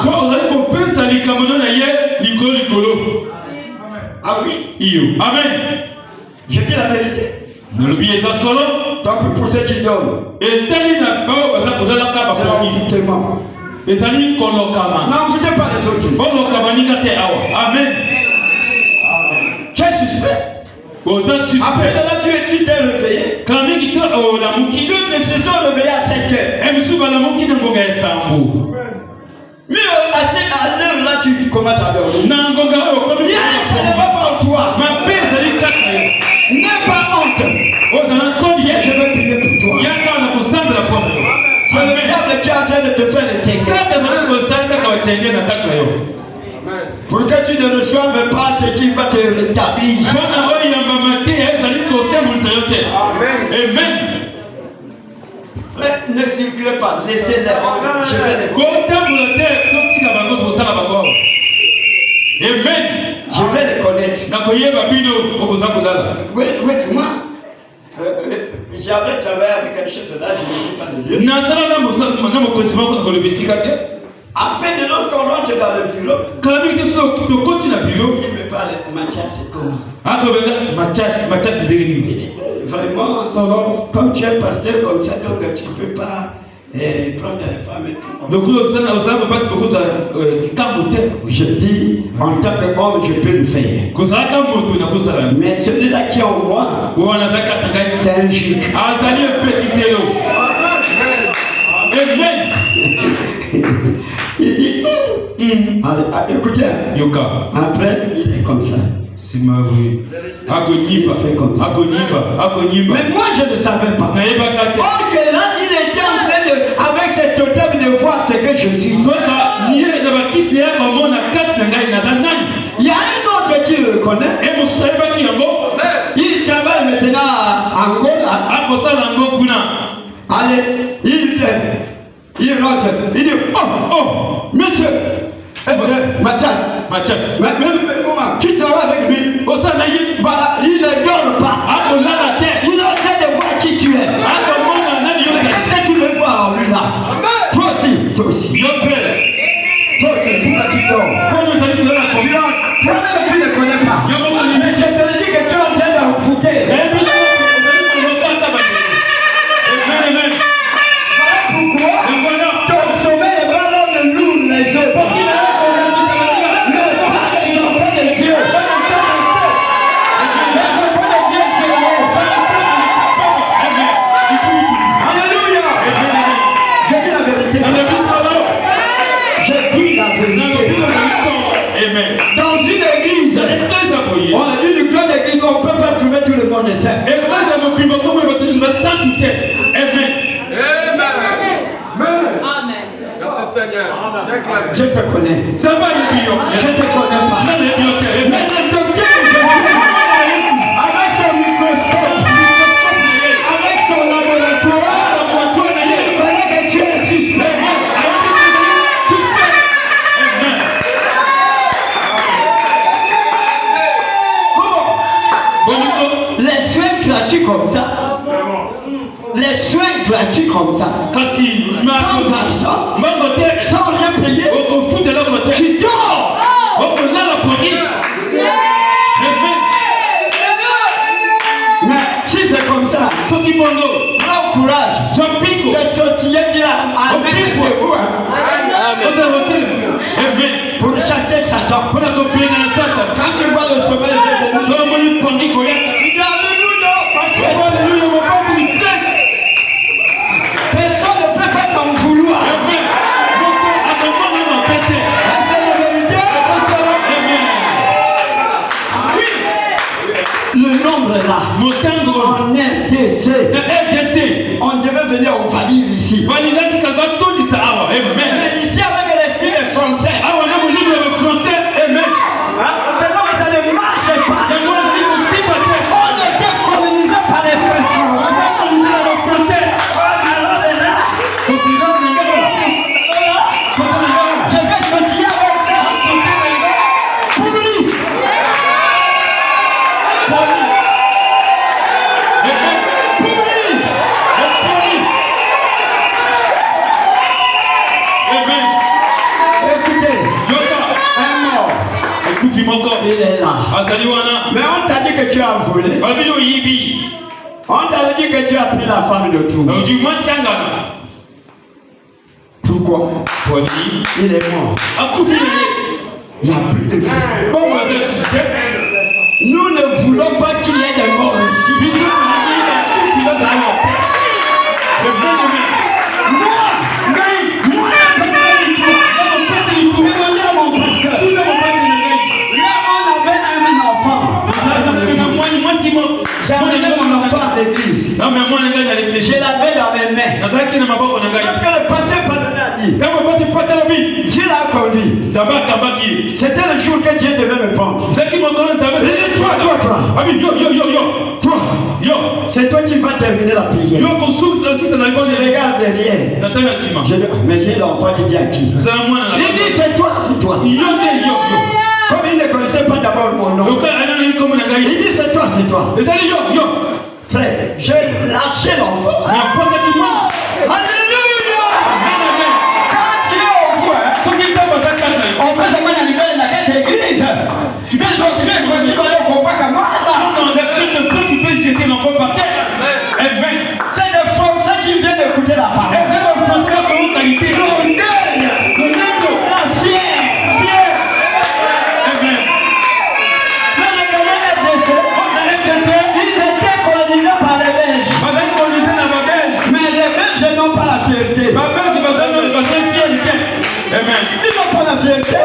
Ah oui. Amen. Je dis la vérité. Tant que pour ceux qui donnent. Et c'est l'envoûtement. N'envoûtez pas les autres. Amen. Tu es suspect. Après là, tu t'es réveillé. D'autres se sont réveillés à 7 heures. Mais à l'heure là, tu commences à dormir. Ça ne va pas en toi. N'aie pas honte. Viens, je veux prier pour toi. C'est le diable qui est en train de te faire le check. Pour que tu ne reçoives pas ce qui va te rétablir. Amen. Ne circulez pas, laissez-les. Je vais les Amen. Je vais les connaître. Oui, moi. J'avais travaillé avec un chef là, je ne dis pas de Dieu. À peine lorsqu'on rentre dans le bureau, il me parle de Mathias, c'est comment? Vraiment, comme tu es pasteur comme ça, donc tu ne peux pas prendre les femmes et tout. Je dis, en tant qu'homme, je peux le faire. Mais celui-là qui est en moi, c'est un juge. Amen. Il dit, allez, écoutez, après, il est comme ça. Mais moi, je ne savais pas. Or que là, il était en train de, avec cette totem de voir ce que je suis. Il y a un autre qui le connaît. Il travaille maintenant à Angola. Allez, il vient. Il rentre. Il dit, oh, monsieur. Mathias. Comment? Qui travaille avec lui? Voilà, il ne dort pas. Il est en train de voir qui tu es. Mais qu'est-ce que tu veux voir en lui là? Toi aussi. Toi aussi, pourquoi tu dors? Toi-même, tu ne connais pas. Mais je te le dis que tu es en train d'en foutre. On peut pas trouver tout le monde saint. Je te connais. Je te connais pas. Mais le docteur, avec son microscope, avec son laboratoire, il connaît que tu es suspect. Les soins gratuits comme ça. Les soins gratuits comme ça. Sans argent. Sans rien payer. Tu dors. Mais si c'est comme ça, prends courage. De sortir avec les debout. Pour chasser Satan. Quand tu vois le sommeil de tu dis alléluia. Personne ne peut pas t'en vouloir. Le nombre là, en RDC, on devait venir au valide ici. Mais ici avec l'esprit des Français. C'est là où ça ne marche pas. On était colonisé par les Français. Alors là, je vais sortir avec ça. Pourri. Écoutez, un mort. Il est là. Mais on t'a dit que tu as volé. On t'a dit que tu as pris la femme de tout. Pourquoi? Il est mort. Il n'y a plus de vie. Nous ne voulons pas qu'il y ait des morts ici. J'ai amené mon enfant à l'église. Je l'avais dans mes mains. Parce que le pasteur Padana a dit. Dieu l'a conduit. C'était le jour que Dieu devait me prendre. Il dit toi. Toi. C'est toi qui vas terminer la prière. Je regarde derrière. Mais j'ai l'enfant qui dit à qui? Il dit c'est toi. Comme il ne connaissait pas d'abord mon nom. Il dit c'est toi. Frère, j'ai lâché l'enfant. Alléluia. On peut se mettre à l'école de la église. Tu peux le montrer, voici qu'on ne comprend pas comme moi. Tu peux jeter l'enfant par terre. C'est le Français qui vient d'écouter la parole. Ils n'ont pas la fierté.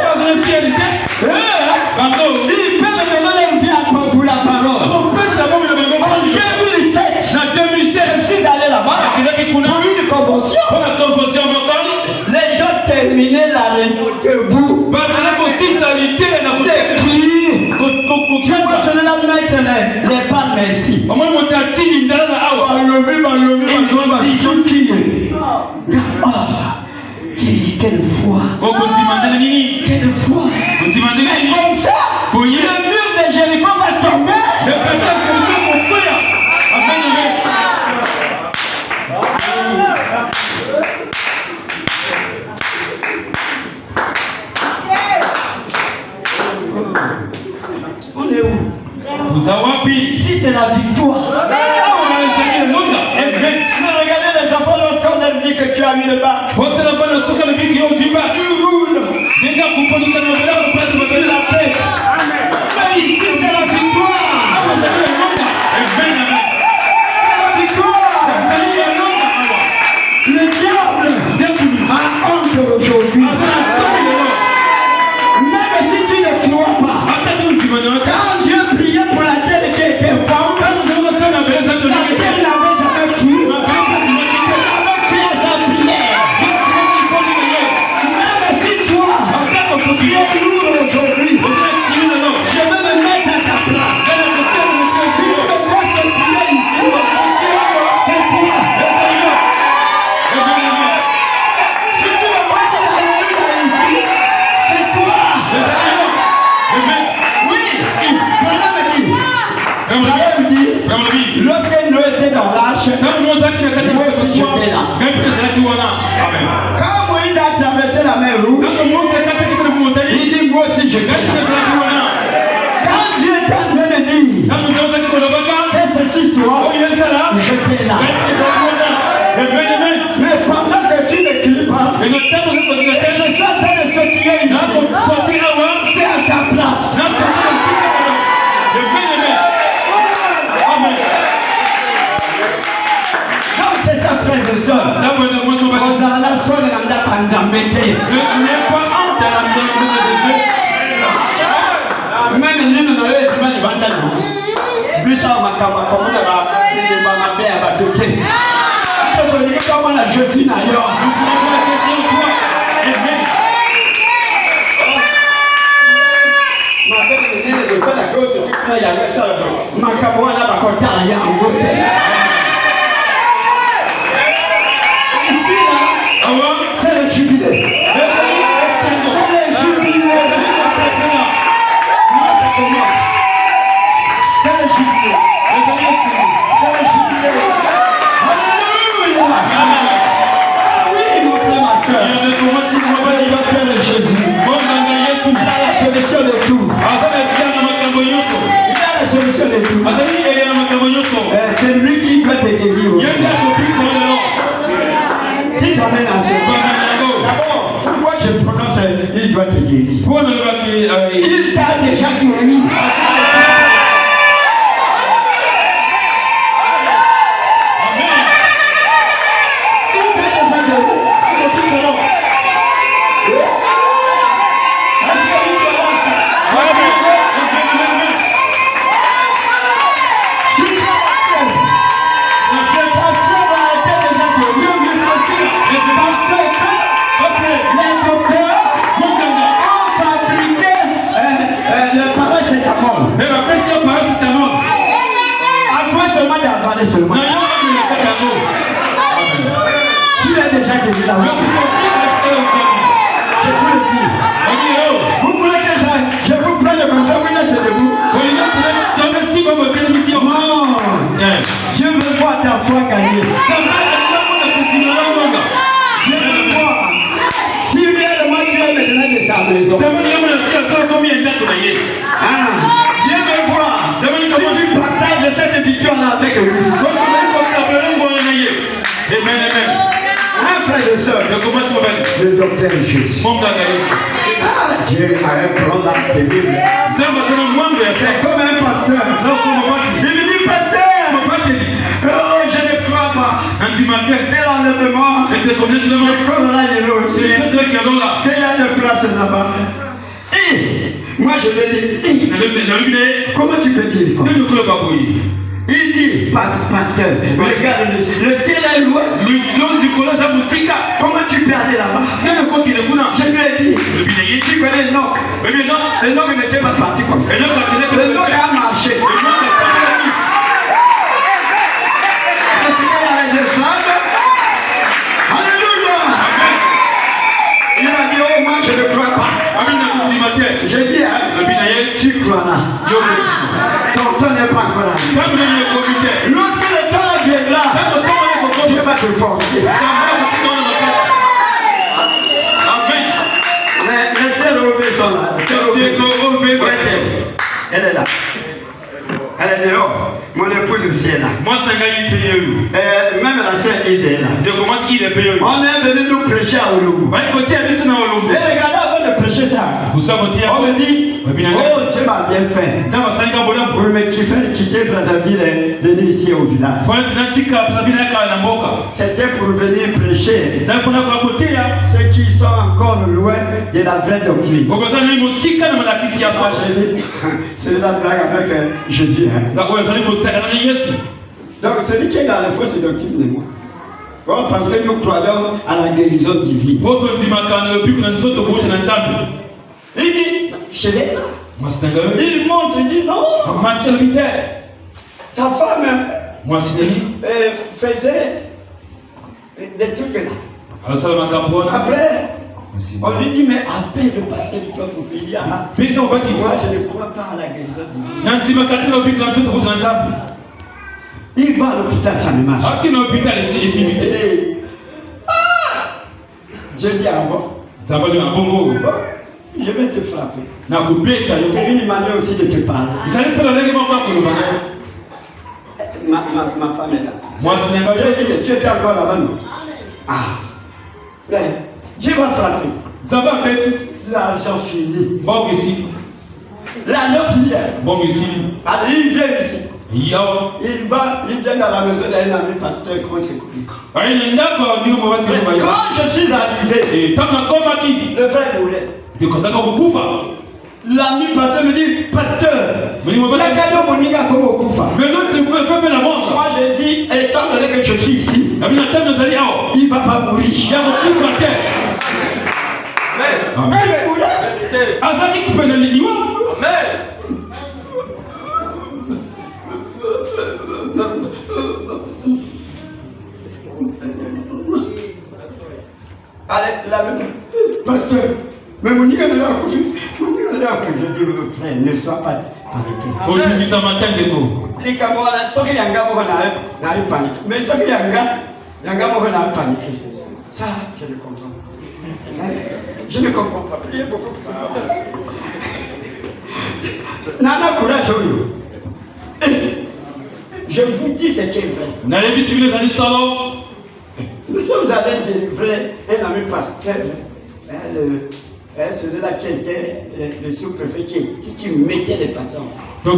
Ils peuvent me donner une vie pour la parole. En 2007, je suis allé là-bas pour une convention. Les gens terminaient la réunion debout. Des cris. Je vais la mettre les palmes ici. Quelle foi! Quelle foi! Mais comme ça, le mur de Jéricho va tomber! On est où? Ici c'est la victoire! Regardez les enfants lorsqu'on leur dit que tu as eu le bac. Tu roules sur la tête. Mais ici c'est la victoire. C'est la victoire. Le diable a honte aujourd'hui. Même si tu ne crois pas, quand Dieu priait pour la terre qui était forte, la terre n'avait jamais cru. Tu es lourd aujourd'hui. Je vais me mettre à ta place. Si tu me vois te prier ici, c'est toi. Si tu me vois te prier ici, c'est toi. Oui, Brahim dit, lorsque Noé était dans l'arche, moi aussi j'étais là. Quand Moïse a traversé la mer Rouge, il dit moi aussi j'étais là. Quand Dieu est en train de dire que ceci soit, j'étais là. Mais pendant que tu ne cries pas, et je suis en train de sortir ici, c'est à ta place. C'est ça, frère et soeur. Même nous n'avons pas de bandana. Plus à ma cama, comme on a ma mère à doter. C'est comme la Josine ailleurs. Ma belle est née de ça, la grosse, il y avait ça. Ma camarade a raconté à rien. C'est le jubilé. Alléluia. Oui, mon frère. regarder seulement. Tu es déjà guéri là. Je vous le dis. Vous voulez que je vous prenne comme ça, oui, laissez debout. Non. Je veux voir ta foi gagner. Je veux voir. Si réellement tu es maintenant de ta maison. Je veux voir. Si tu partages cette victoire avec lui. Un frère et soeur, le docteur Jésus. Dieu a un plan là terrible. C'est comme un pasteur. Il me dit, pasteur, oh, je ne crois pas. Quel enlèvement. C'est comme là, il y a aussi. Qu'il y a de place là-bas. Et moi je lui dis, comment tu peux dire quoi? Il dit, pasteur, regarde, le ciel est loin. Comment tu peux aller là-bas? Je lui ai dit, tu connais Enoch. Enoch ne s'est pas parti comme ça. Enoch a marché. Alléluia. Il a dit, oh moi je ne crois pas. J'ai dit, tu crois là. Ton temps n'est pas encore là. Lorsque le temps viendra, Dieu va te forcer. Les sœurs Ové sont là. Elle est là. Elle est dehors. Mon épouse aussi est là. Même la sœur Ide est là. On est venu nous prêcher à Ologu. Et regardez avant de prêcher ça. On me dit, oh Dieu m'a bien fait. Vous me quitter Brazzaville et venir ici au village. C'était pour venir prêcher ceux qui sont encore loin de la vraie doctrine. C'est la blague avec Jésus. Donc celui qui est dans la fausse doctrine de moi. Oh, parce que nous croyons à la guérison divine. Il dit, je l'ai là. Il monte, il dit non. Sa femme faisait des trucs là. Après, on lui dit, mais appelle le pasteur du peuple pour dire, moi je ne crois pas à la guérison divine. Il va à l'hôpital, ça ne marche pas. Je dis à bon. Je vais te frapper. C'est une manière aussi de te parler. Ma femme est là. Tu étais encore là-bas, non? Ah. Dieu va frapper. L'argent fini. L'argent fini. Allez, il vient ici. Il vient dans la maison d'un ami pasteur, comment c'est connu. Quand je suis arrivé, le frère mourrait. L'ami pasteur me dit, pasteur, moi j'ai dit, étant donné que je suis ici, il ne va pas mourir. Amen. Allez, pasteur, mais mon gars de la couche, je dis, frère, ne sois pas paniqué. Les camarades, ceux qui ont paniqué. Mais ceux qui ont paniqué. Ça, je ne comprends pas. Je ne comprends pas. Priez beaucoup. Nana courage, je vous dis ce qui est vrai. Nous sommes allés délivrer un ami pasteur, celui-là qui était le sous-préfet qui mettait les patients. Les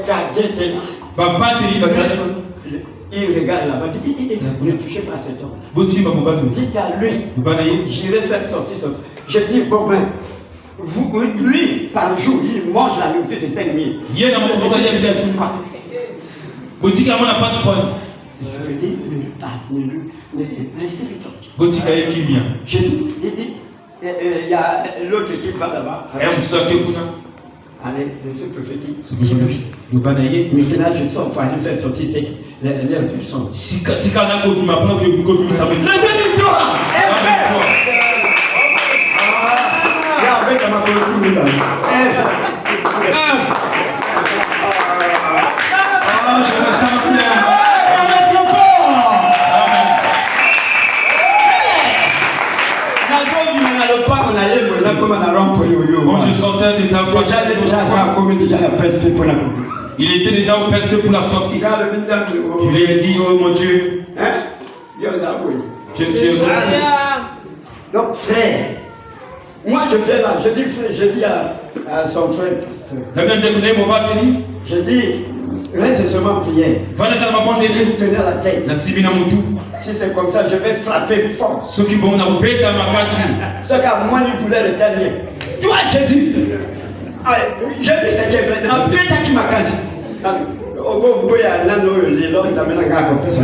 gardiens étaient là. Il regarde là-bas, il dit, ne touchez pas cet homme. Dites à lui, j'irai faire sortir son. Je dis, bon ben, lui, par jour, il mange la nourriture de 5 000. Je lui dis, laissez-le tranquille. Je dis, il y a l'autre qui va là-bas. Allez, je suis prophétique. Maintenant, je sors pour aller faire sortir leur personne. Le demi-toi! Avec ma politique là. Je me sens bien. Avec le fort. Quand je sortais des enfants, il était déjà au PSP pour la sortie. Je lui ai dit, oh mon Dieu. Donc frère, moi je viens là, je dis frère, je dis à son frère pasteur. Je dis, reste seulement prière. Je tenir la tête. Si c'est comme ça, je vais frapper fort. Ce qui qu'à moi il voulait le tenir. Toi j'ai vu. J'ai vu ce qui est vrai. Dans le temps qui m'a cassé. Au bout il y a un an, les gens ils amènent un gars comme ça.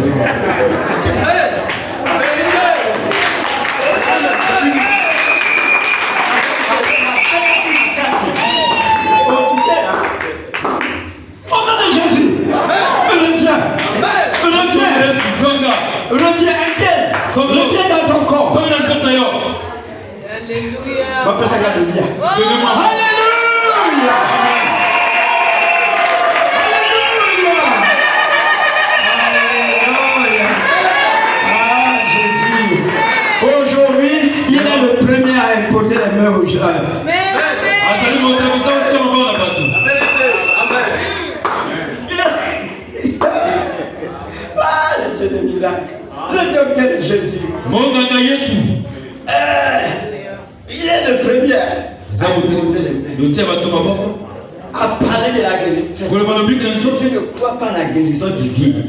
Reviens inquiet. Reviens dans ton corps. Alléluia. Alléluia. Aujourd'hui, il est le premier à imposer les mains aux gens. Le docteur de Jésus. Il est le premier à parler de la guérison. Tu ne crois pas à la guérison divine.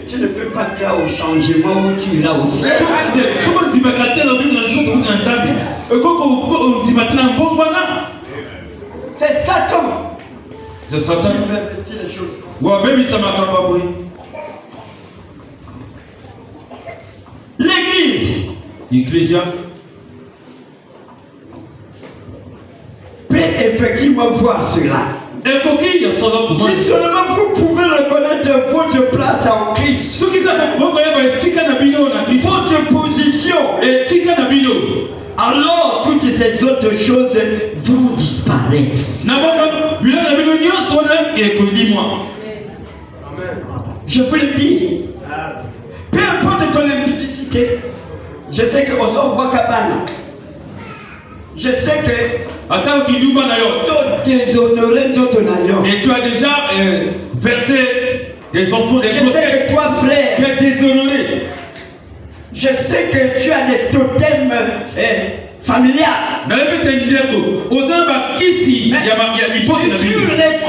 Tu ne peux pas croire au changement où tu iras aussi. C'est Satan. C'est Satan qui pervertit les choses. L'église peut effectivement voir cela. Si seulement vous pouvez reconnaître votre place en Christ, votre position, alors toutes ces autres choses vont disparaître. Je vous le dis, peu importe ton impudicité, je sais que au sort Wakabana, je sais que déshonoré et tu as déjà versé des enfants des grossesses. Je sais que toi frère, tu es déshonoré. Je sais que tu as des totems familiaux. Mais tu reconnais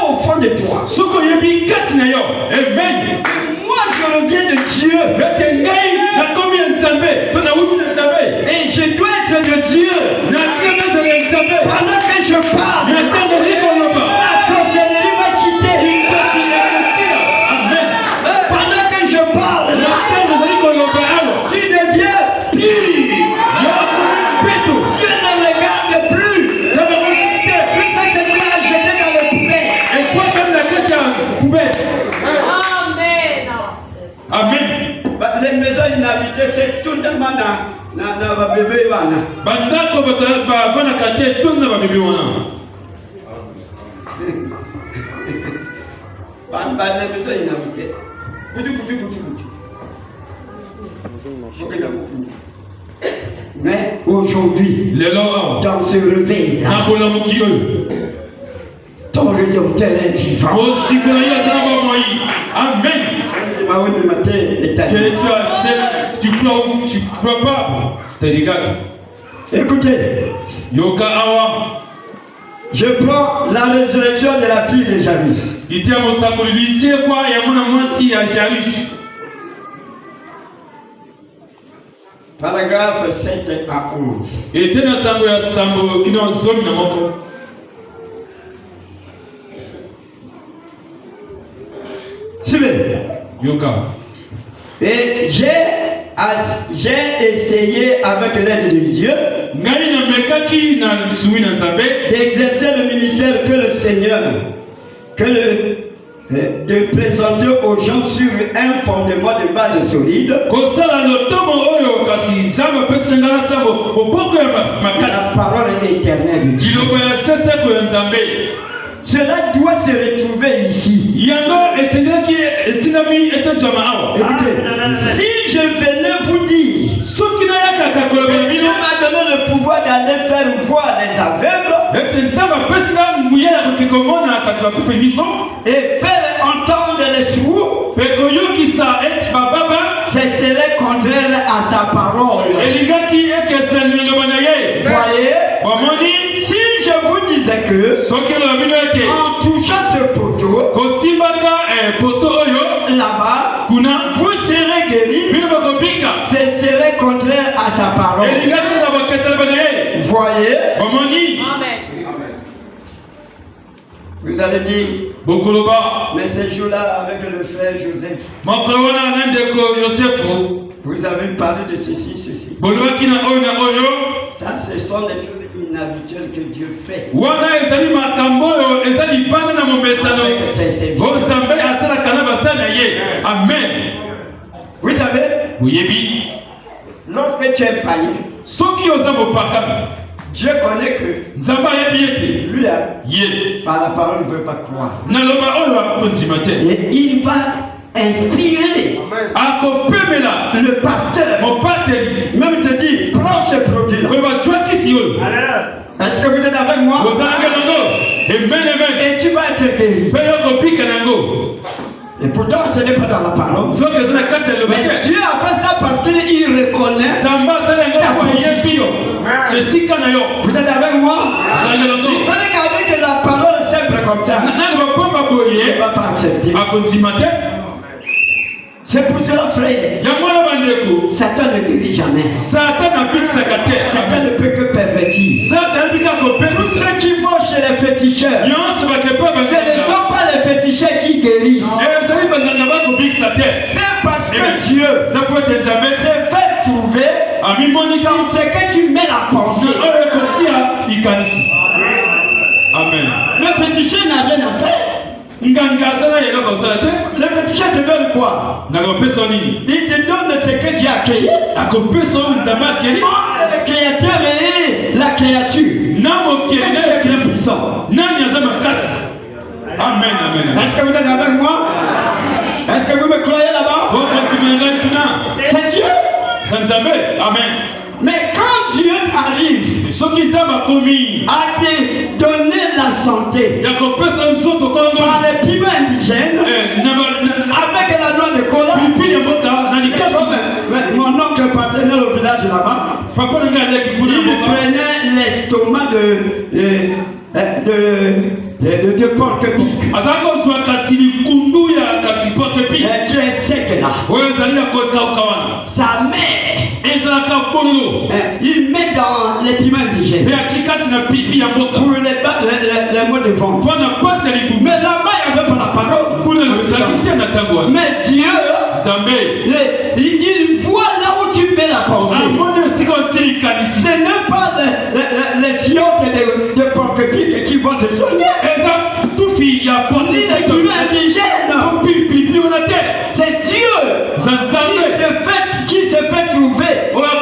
au fond de toi. Moi je reviens de Dieu. Et je dois être de Dieu. Pendant que je parle, la sorcellerie va quitter. Pendant que je parle, tu deviens pire. Dieu ne regarde plus. Tout ça que tu as jeté dans le poubelle. Amen. Les maisons inhabitées, c'est tout le monde dans bébé. Les maisons inhabitées. Mais aujourd'hui, dans ce réveil, ton rédempteur est vivant. Amen. Tu crois ou tu crois pas? C'est légal. Écoutez, Yoka Awa. Je prends la résurrection de la fille de Jairus. Paragraphe 7 à 11. Suivez. Yoka. Et j'ai essayé avec l'aide de Dieu d'exercer le ministère que le Seigneur, de présenter aux gens sur un fondement de base solide. La parole éternelle de Dieu. Cela doit se retrouver ici. Écoutez, si je venais vous dire, Dieu m'a donné le pouvoir d'aller faire voir les aveugles et faire entendre les sourds, ce serait contraire à sa parole. Voyez, si je vous disais que en touchant ce poteau là-bas, vous serez guéris, ce serait contraire à sa parole. Voyez, vous allez dire, mais ces jours-là avec le frère Joseph, vous avez parlé de ceci, ceci. Ça, ce sont des choses inhabituelles que Dieu fait. Amen. Vous savez, lorsque tu es païen, Dieu connaît que lui, par la parole, ne veut pas croire. Et il va inspirer le pasteur, même te dit, prends ce produit-là. Est-ce que vous êtes avec moi? Et tu vas être guéri. Et pourtant, ce n'est pas dans la parole. Mais Dieu a fait ça parce qu'il reconnaît ta position. Vous êtes avec moi? Il fallait qu'avec la parole simple comme ça, il ne va pas accepter. C'est pour cela, frère, Satan ne guérit jamais. Satan ne peut que pervertir. Tous ceux qui vont chez les féticheurs, ce ne sont pas les féticheurs qui guérissent. C'est parce que Dieu s'est fait trouver dans ce que tu mets la pensée. Amen. Le féticheur n'a rien à faire. Le féticheur te donne quoi? Il te donne ce que Dieu a créé. Le créateur est la créature. Qu'est-ce qui est puissant? Amen, amen. Est-ce que vous êtes avec moi? Est-ce que vous me croyez là-bas? C'est Dieu. Amen. Mais quand Dieu arrive à te donner la santé par les piments indigènes, avec la loi de Kola, mon oncle partenaire au village là-bas, il prenait l'estomac de porc-épic. Qui est sec là. Sa mère, il met dans les piments indigènes pour les mots de vente. Mais là-bas, il n'y avait pas la parole. Mais Dieu, il voit là où tu mets la pensée. Ce n'est pas les fiottes de porc-épic qui vont te soigner. Ni les piments indigènes. C'est Dieu qui se fait trouver par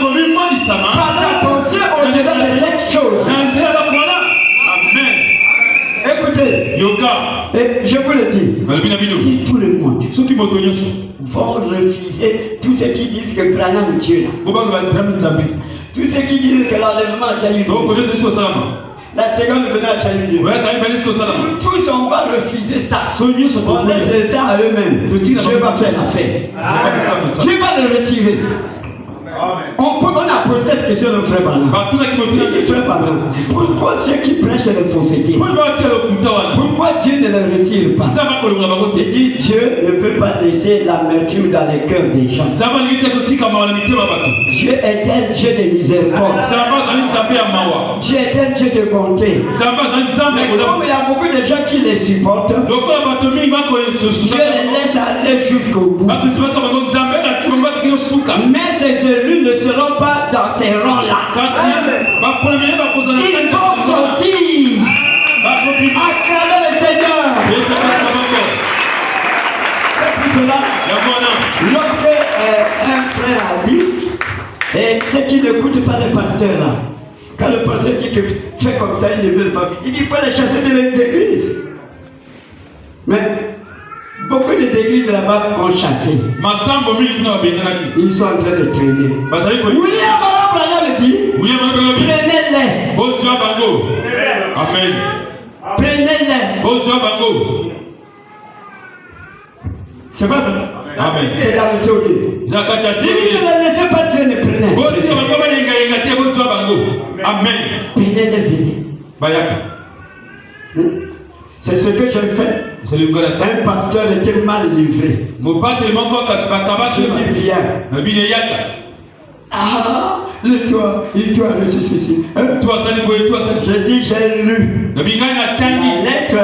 ta pensée au-delà de cette chose. Amen. Écoutez, et je vous le dis, si tout le monde vont refuser tous ceux qui disent que Branham est Dieu là, tous ceux qui disent que l'enlèvement a déjà eu lieu, la seconde venue a déjà eu lieu, tous on va refuser ça. On laisse ça à eux-mêmes. Dieu va faire l'affaire. Dieu va le retirer. On a posé cette question au frère Branham. Il dit, frère Branham, pourquoi ceux qui prêchent les faussetés, pourquoi Dieu ne le retire pas? Il dit, Dieu ne peut pas laisser l'amertume dans les cœurs des gens. Dieu est un Dieu de miséricorde. Dieu est un Dieu de bonté. Mais comme il y a beaucoup de gens qui les supportent, Dieu les laisse aller jusqu'au bout. Mais ces élus ne seront pas dans ces rangs-là. Ils vont sortir. Acclamer le Seigneur. C'est pour cela, lorsque un frère a dit, et ceux qui n'écoutent pas le pasteur là, quand le pasteur dit que fait comme ça, ils ne veulent pas, il dit qu'il faut les chasser de l'église. Mais beaucoup des églises là-bas ont chassé. Ils sont en train de traîner. William Branham dit, prenez-les. Amen. Prenez-les. C'est pas vrai. Amen. C'est dans le CO2. Si vous ne les laissez pas traîner, prenez. Amen. Prenez-les, venez. C'est ce que j'ai fait. Un pasteur était mal livré. Je dis viens. Ah, le toit, il doit le ceci. J'ai dit j'ai lu. La lettre,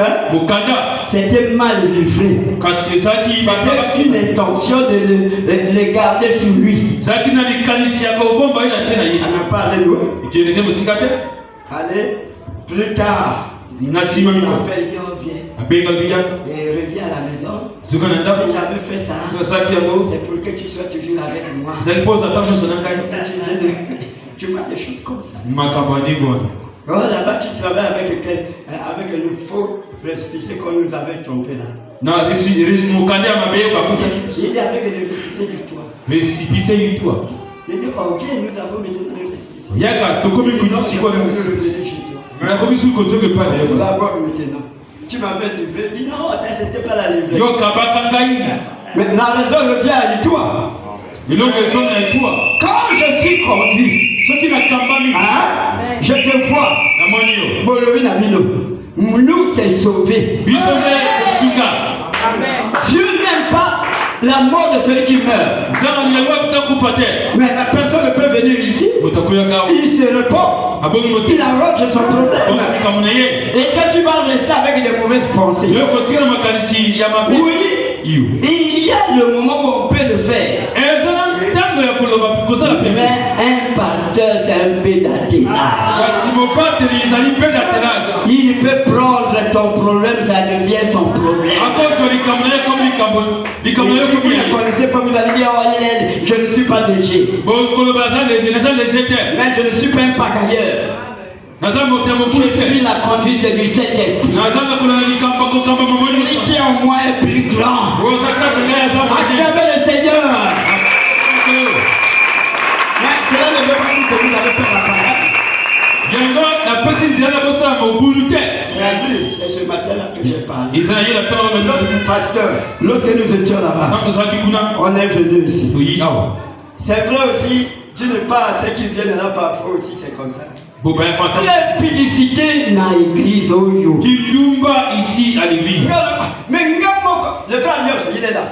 c'était mal livré. C'était une intention de les garder sur lui. On n'a pas allé loin. Allez, plus tard. Il m'appelle, dit on vient. Et revient à la maison. Si j'avais fait ça, c'est pour que tu sois toujours avec moi. Tu vois des choses comme ça. Oh, là-bas, tu travailles avec le faux récépissé qu'on nous avait trompé là. Il est avec le récépissé du toit. Il dit, oh viens, nous avons maintenant le récépissé. Tu m'avais livré, dit non, ça c'était pas la livrée. Mais la raison revient à toi. Quand je suis conduit, je te vois. Nous c'est sauvé. Dieu n'aime pas la mort de celui qui meurt. Mais la personne peut venir ici. Il se répond. Il arrange son problème. Et quand tu vas rester avec des mauvaises pensées. Oui, il y a le moment où on peut le faire. Mais un pasteur, c'est un pédatinage. Il peut prendre ton problème, ça devient son problème. Et si vous ne connaissez pas, vous allez dire, oh, je ne suis pas léger. Mais je ne suis pas un pagailleur. Je suis la conduite du Saint-Esprit. Celui qui en moi est plus grand. Acclamez le Seigneur. Mais cela ne veut pas dire que vous allez faire la parade. C'est ce matin-là que j'ai parlé. Pasteur, lorsque nous étions là-bas, on est venu ici. C'est vrai aussi, Dieu n'est pas à ceux qui viennent là parfois aussi, c'est comme ça. L'impudicité dans l'église. Ici à l'église. Mais le frère Nios, il est là.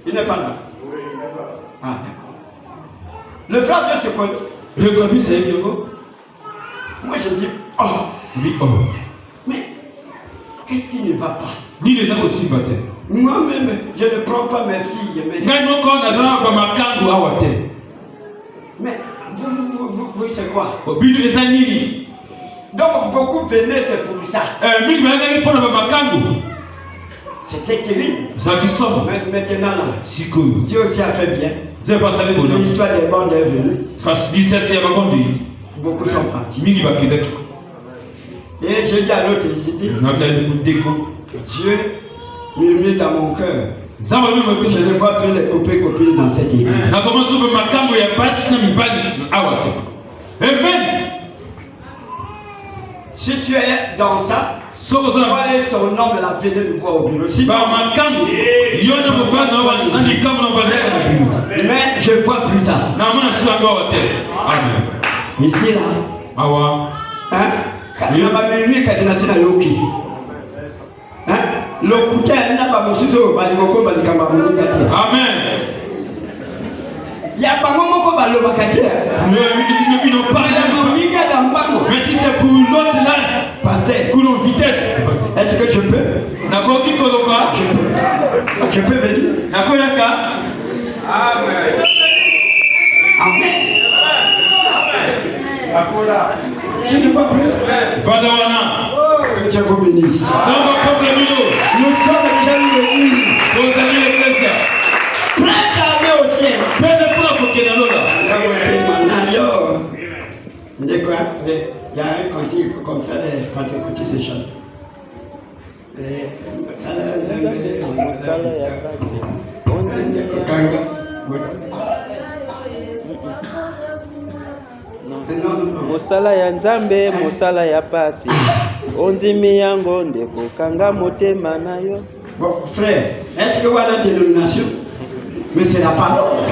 Il n'est pas là. Ah, d'accord. Le frère Nios se connaît. Moi je dis, oh. Mais qu'est-ce qui ne va pas? Moi-même, je ne prends pas mes filles. Mais vous c'est quoi? Donc beaucoup venaient, c'est pour ça. C'était terrible. Maintenant là, Dieu aussi a fait bien. L'histoire des bandes est venue. Beaucoup sont partis. Et je dis à l'autre, Dieu murmure dans mon cœur. Je ne vois plus les copines dans cette église. Amen. Si tu es dans ça, toi et ton homme là, venez nous voir au bureau. Mais je ne vois plus ça. Ici là. Hein? Amen. Mais si c'est pour l'autre là, coulons vitesse. Est-ce que je peux? Je peux venir. Amen. Je ne vois plus. Que Dieu vous bénisse. Nous sommes déjà l'église. Prête à aller au ciel. Il y a un cantique comme ça quand tu écoutes ces chants. Mosala ya Nzambe, mosala ya pasi. Onzimi yango ndeko kanga motema na yo. Bon, frère, est-ce que vous avez une dénomination? Mais c'est la parole.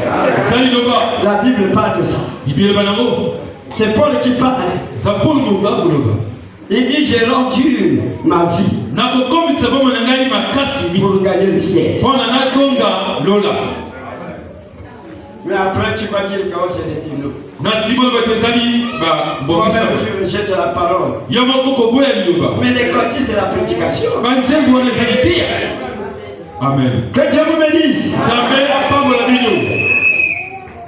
La Bible parle de ça. C'est Paul qui parle. Il dit j'ai rendu ma vie pour gagner le ciel. Mais après tu vas dire que c'est des dinos. Toi-même tu rejettes la parole. Mais les cantiques c'est la prédication. Amen. Que Dieu vous bénisse.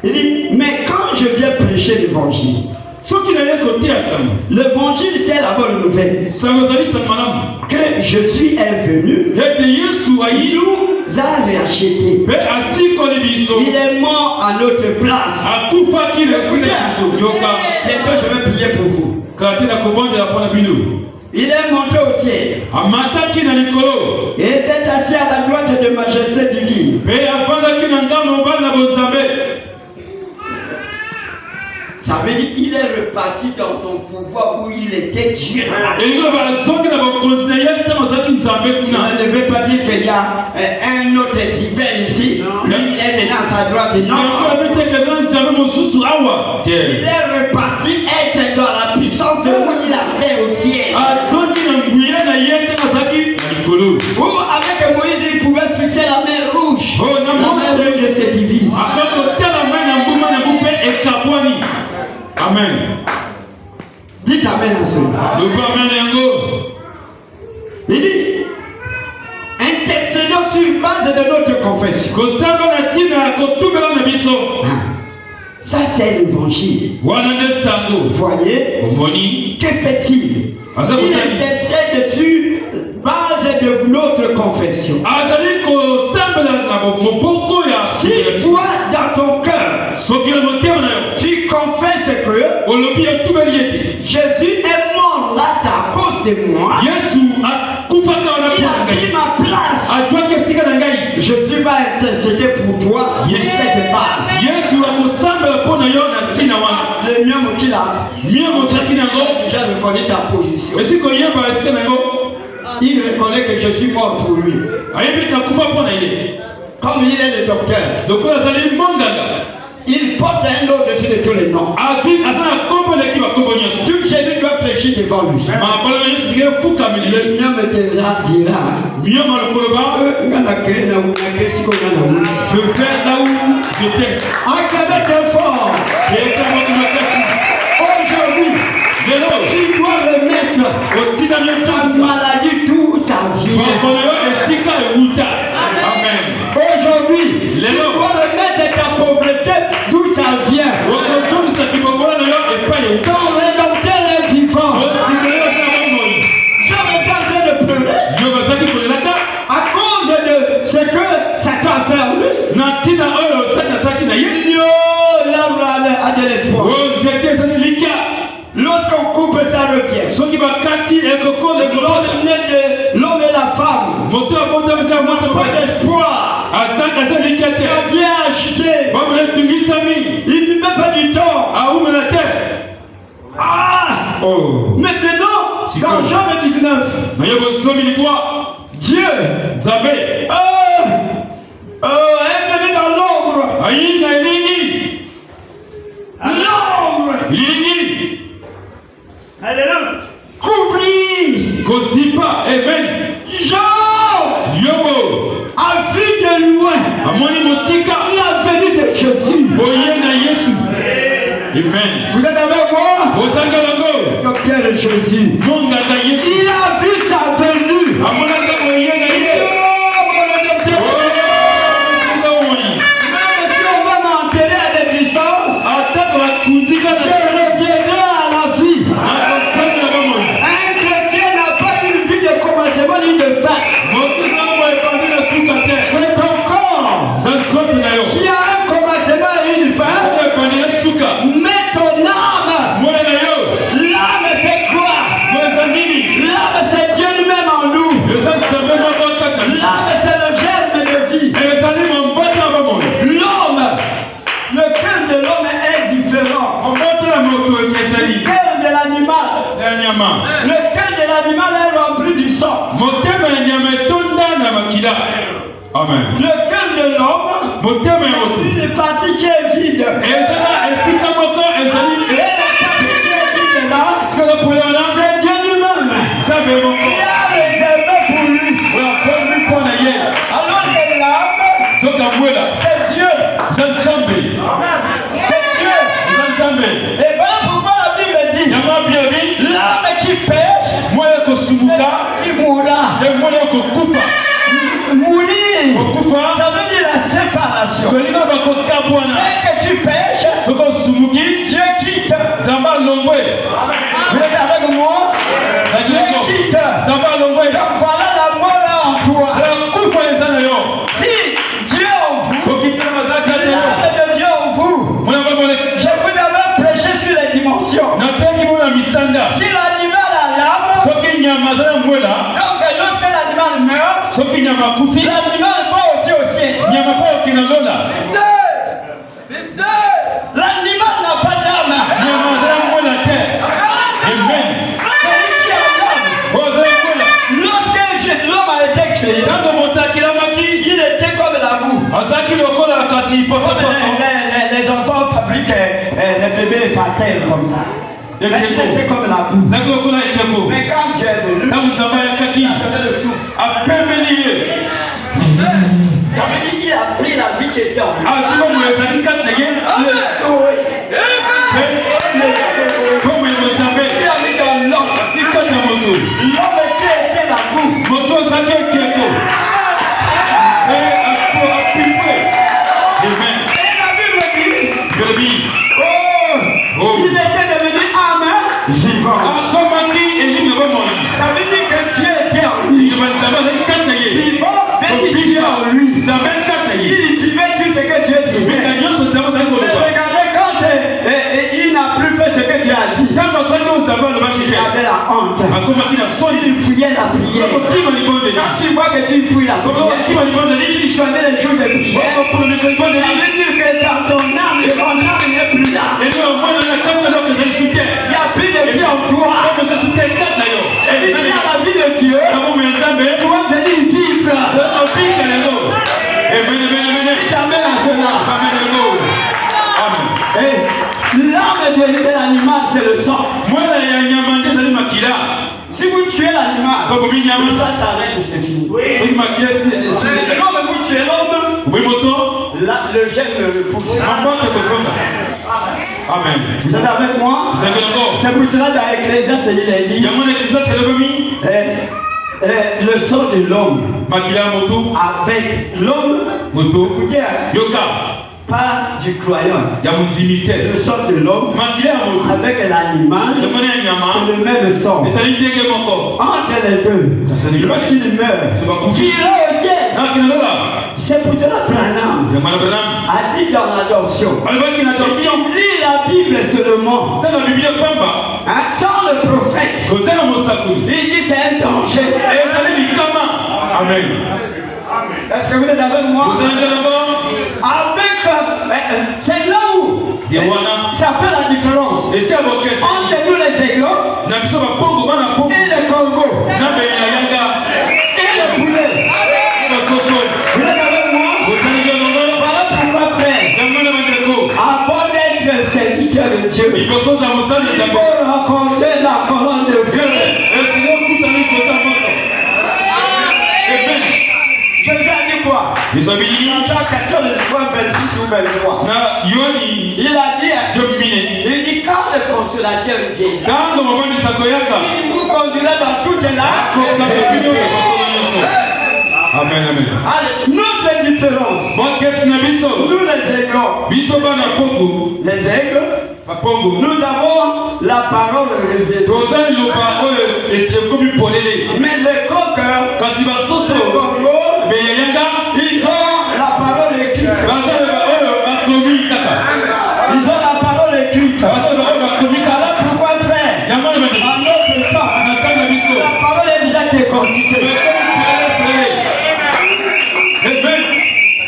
Il dit mais quand je viens prêcher l'évangile, l'évangile c'est la bonne nouvelle que Jésus est venu, il nous a rachetés, il est mort à notre place. Bientôt je vais prier pour vous. Il est monté au ciel et s'est assis à la droite de majesté divine. Ça veut dire qu'il est reparti dans son pouvoir où il était Dieu. Cela ne veut pas dire qu'il y a un autre divin ici. Lui, il est maintenant à sa droite. Non. Il est reparti être dans la puissance où il avait au ciel. Où avec Moïse, il pouvait fixer la mer rouge. La mer rouge se divise. Amen. Dites Amen à cela. Il dit, intercédons sur base de notre confession. Ça c'est l'évangile. Voyez, que fait-il? Il intercède sur base de notre confession. Si toi dans ton cœur tu confesses que Jésus est mort là, c'est à cause de moi. Il a pris ma place. Jésus va intercéder pour toi de cette base. Le mien qu'il a déjà reconnu sa position. Il reconnaît que je suis mort pour lui. Comme il est le docteur, il porte un nom au-dessus de tous les noms. Tout genou doit fléchir devant lui. Le mien me dira. Je vais là où j'étais. Acclamez très fort. Aujourd'hui, tu dois remettre ta maladie d'où ça vient. Amen. Aujourd'hui, tu dois remettre ta pauvreté d'où ça vient. Ton rédempteur est vivant. Je me train de pleurer à cause de ce que Satan a fait en lui. A de l'espoir. Lorsqu'on coupe, ça revient. L'homme et la femme n'ont pas d'espoir. Ça vient agiter. Il ne met pas du temps. Maintenant, dans Jean 19, Dieu est venu dans l'ombre. L'ombre. Couvrir. Amen. Jean a vu de loin la venue de Jésus. Amen. Vous êtes avec moi? Docteur Jésus. Il a vu sa venue. Amen. Le cœur de l'homme, une partie qui est vide. Et la partie qui est vide là, c'est Dieu lui-même. Qui a réservé pour lui. Alors que l'âme, c'est Dieu. C'est Dieu. Et voilà pourquoi la Bible dit, l'âme qui pêche, c'est l'âme qui mourra. Mourir, ça veut dire la séparation. Dès que tu pêches, Dieu quitte. Vous êtes avec moi? Dieu quitte. Donc voilà la mort en toi. Si Dieu en vous, l'âme de Dieu en vous, je vous avais prêché sur les dimensions. Si l'animal a l'âme, donc lorsque l'animal meurt, l'animal va aussi au ciel. L'animal n'a pas d'âme. Lorsque l'homme a été créé, il était comme la boue. Les enfants fabriquent les bébés par terre comme ça. Il était comme la boue. Mais quand Dieu est venu, il a donné le souffle. Ça veut dire qu'il a pris la vie qui était en lui. Il a mis dans l'homme. L'homme qui était la boue. Et la Bible dit, il était devenu âme vivante. Ça veut dire que Dieu était en lui. Vivant, béni Dieu en lui. Il vivait tout ce que Dieu disait. Mais regardez, quand il n'a plus fait ce que Dieu a dit, il avait la honte. Il fouillait la prière. Quand tu vois que tu fouilles la prière, tu choisis les jours de prière, ça veut dire que dans ton âme, ton âme n'est plus là. Il n'y a plus de vie en toi. Et si tu as la vie de Dieu, tu vas venir vivre. Il t'amène à cela. L'âme de l'animal, c'est le sang. Si vous tuez l'animal, ça s'arrête, c'est fini. Non, mais vous tuez l'homme, le gène le pousse. Amen. Vous êtes avec moi? C'est pour cela dans Ecclésiaste, il est dit le sang de l'homme avec l'homme, écoutez, pas du croyant. Le sang de l'homme avec l'animal, c'est le même sang. Entre les deux, lorsqu'il meurt, qui ira au ciel. C'est pour cela Branham a dit dans l'adoption, il lit la Bible seulement, sans le prophète. Il dit c'est un danger. Amen. Est-ce que vous êtes avec moi? C'est là où ça fait la différence entre nous les aiglots et les corbeaux et les poulets. Vous êtes avec moi? Voilà pourquoi, frère, avant d'être serviteur de Dieu, il faut rencontrer la colonne de feu. Jésus a dit quoi? Jean 14, 26 ou 23. Il a dit, il dit quand le consolateur viendra, il vous conduira dans toute la. Amen, amen. Allez, notre différence. Nous les aigles. Les aigles. Nous avons la parole révélée. Mais les coqueurs, les corbeaux, ils ont la parole écrite. Ils ont la parole écrite. Alors pourquoi faire? À notre temps, la parole est déjà décortiquée.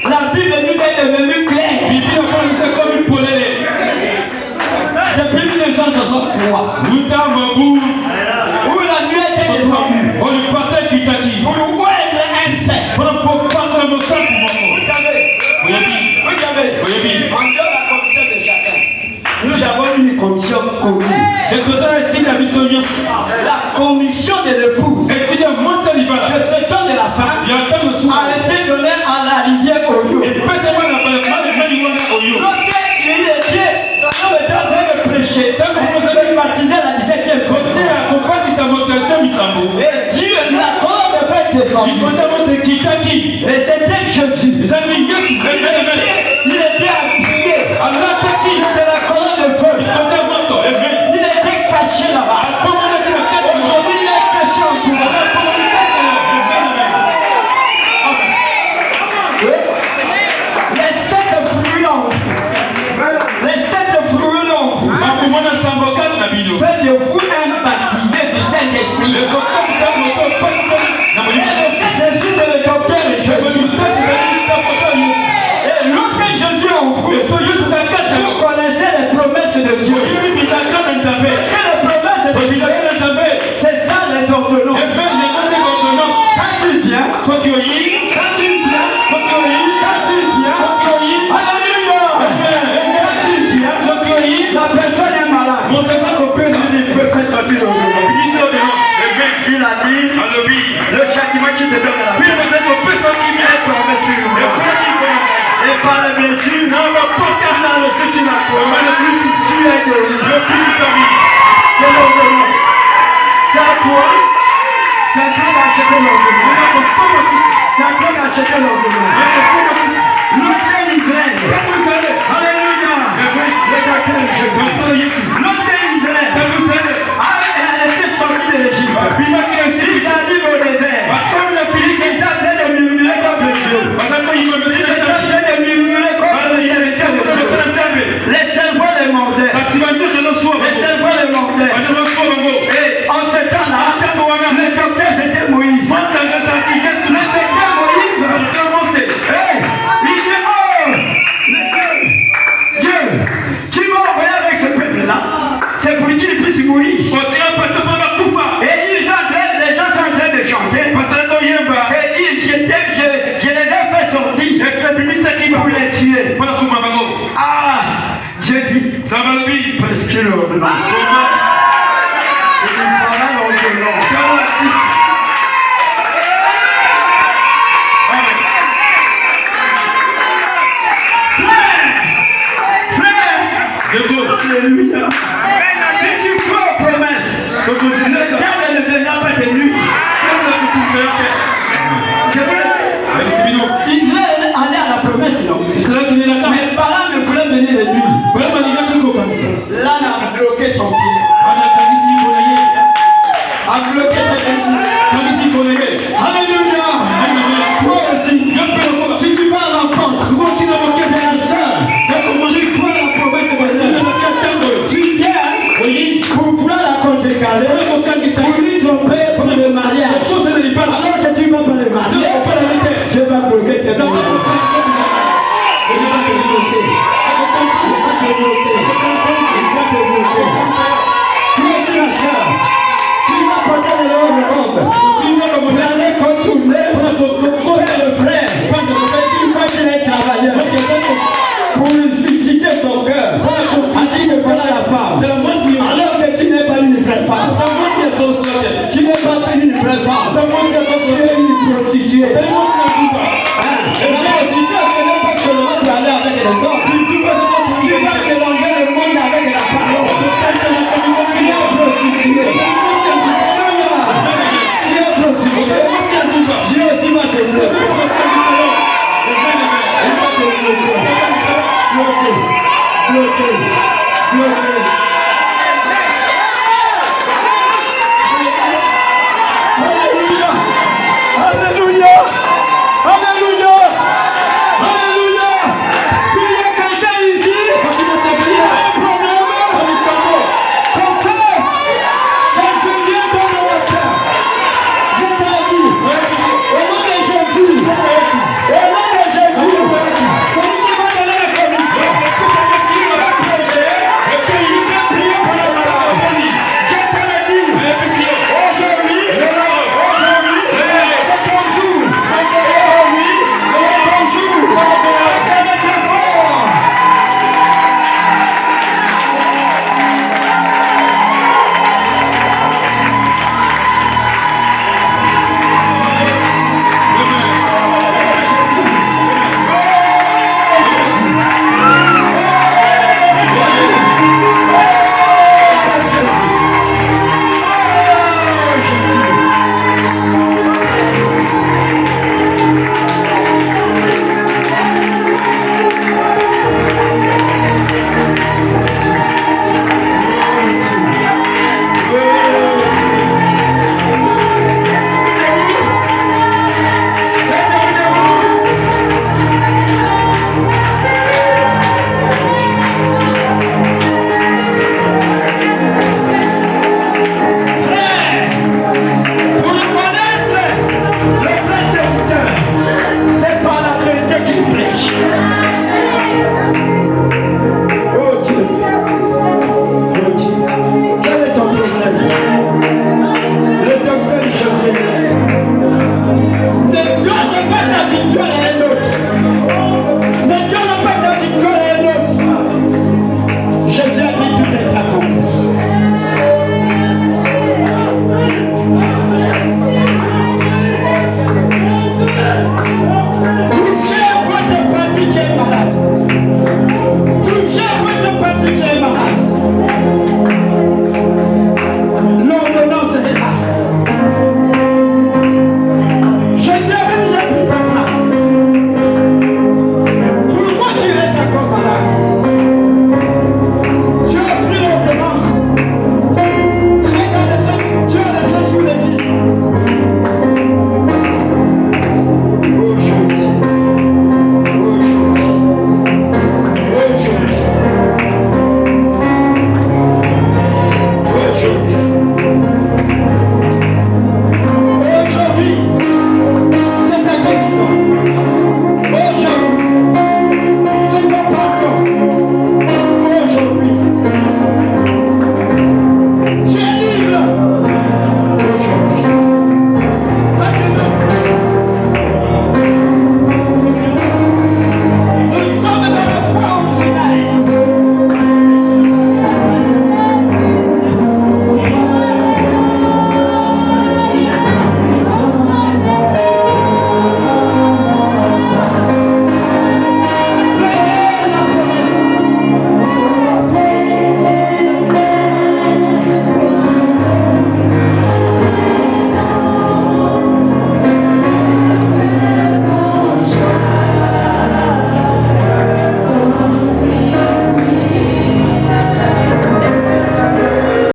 La Bible nous est devenue claire. Depuis 1963, où la nuit était descendue pour ouvrir un sein. Regardez, en dehors de la commission de chacun, nous avons une commission commune. La commission de l'épouse de ce temps de la femme a été donnée à la rivière Oyo. Lorsqu'il était en train de prêcher, de baptiser la 17e et Dieu l'a colonne de fait descendre. Et c'était Jésus. Il était habillé de la colonne de feu. Il était caché là-bas. Aujourd'hui, il est caché en tout. Les 7 fruits longs. Faites de vous un baptisé du Saint-Esprit. Le Saint-Esprit, c'est le docteur de Jésus. Et lorsque Jésus est en vous, vous connaissez les promesses de Dieu. Parce que les promesses de Dieu, c'est ça les ordonnances. Quand tu viens, alléluia. Quand tu viens, la personne est malade. Il peut faire sortir l'ordonnance. Il a dit, le châtiment qui te donne la vie est tombé sur nous. Et par les blessures, tu as reçu sur la croix. Tu es guéri. C'est l'ordonnance. C'est à toi. C'est à toi d'acheter l'ordonnance. C'est à toi d'acheter l'ordonnance. L'autre est l'ivresse. Alléluia. Le docteur de Jésus. L'autre est l'ivresse. Elle était sortie de l'Égypte. Il arrive au désert. Il était en train de murmurer contre Dieu. Il était en train de murmurer contre le serviteur de Dieu. Les servants les mordaient. Les servants les mordaient. Et en ce temps-là, le docteur c'était Moïse. Le docteur Moïse, hey, il dit, oh, Dieu, tu m'as envoyé avec ce peuple-là. C'est pour qu'il puisse mourir. Et les gens sont en train de chanter. Et je les ai fait sortir pour les tuer. Ah, je dis, parce que l'ordonnance. C'est une parole ordonnance. Frère, alléluia. Si tu crois aux promesses,